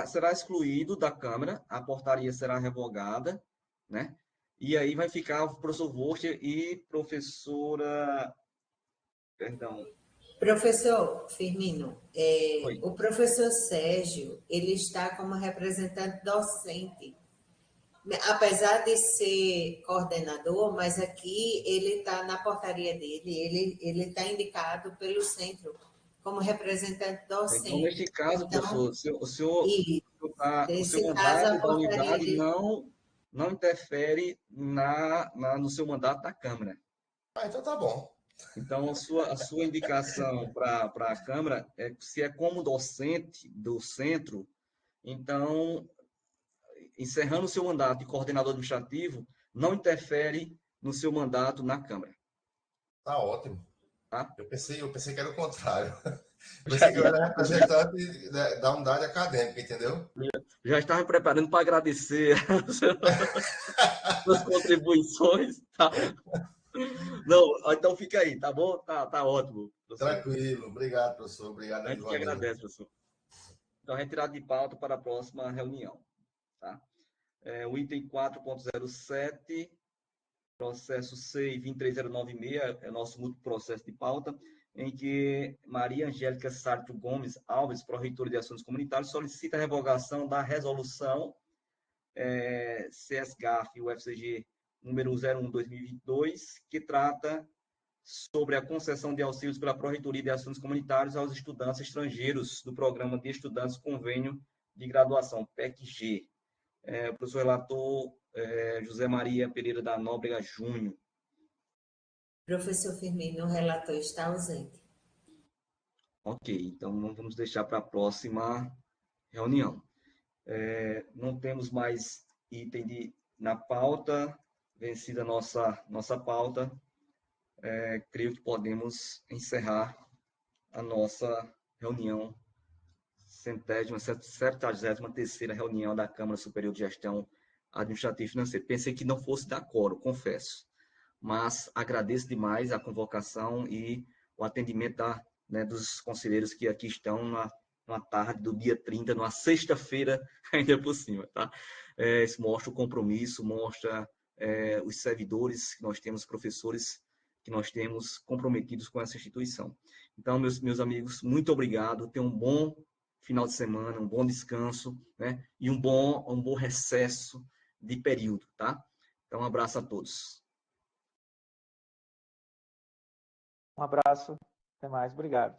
será excluído da Câmara, a portaria será revogada, né? E aí vai ficar o professor Worster e professora... Perdão. professor Firmino, Oi. o professor Sérgio, ele está como representante docente. Apesar de ser coordenador, mas aqui ele está na portaria dele, ele está indicado pelo centro como representante Então, docente. neste caso, Então, professor, o seu nesse caso, mandato a da portaria unidade dele. não interfere no seu mandato da Câmara. Ah, então tá bom. Então, a sua indicação para a Câmara é se é como docente do centro, então, encerrando o seu mandato de coordenador administrativo, não interfere no seu mandato na Câmara. Tá ótimo. Tá? Eu pensei que era o contrário. Já, Pensei que eu era representante da unidade acadêmica, entendeu? já estava me preparando para agradecer as contribuições. Tá? Não, então fica aí, tá bom? Tá ótimo, professor. Tranquilo. Obrigado, professor. Obrigado, A gente que Edvanildo. agradece, professor. Então, retirado de pauta para a próxima reunião. Tá? O item 4.07, processo C 23096, é nosso múltiplo processo de pauta, em que Maria Angélica Sarto Gomes Alves, pró-reitora de Assuntos Comunitários, solicita a revogação da resolução CSGAF UFCG número 01/2022, que trata sobre a concessão de auxílios pela Pró-Reitoria de Assuntos Comunitários aos estudantes estrangeiros do Programa de Estudantes Convênio de Graduação, PEC-G. O professor relator José Maria Pereira da Nóbrega Júnior. Professor Firmino, o relator está ausente. Ok, então vamos deixar para a próxima reunião. Não temos mais item na pauta, vencida a nossa pauta, creio que podemos encerrar a nossa reunião, 73ª reunião da Câmara Superior de Gestão Administrativa e Financeira. Pensei que não fosse dar quórum, confesso, mas agradeço demais a convocação e o atendimento dos conselheiros que aqui estão numa tarde do dia 30, numa sexta-feira, ainda por cima. Tá? Isso mostra o compromisso, mostra os servidores que nós temos, professores que nós temos comprometidos com essa instituição. Então, meus amigos, muito obrigado. Tenham um bom final de semana, um bom descanso, né? E um bom recesso de período, tá? Então, um abraço a todos. Um abraço. Até mais. Obrigado.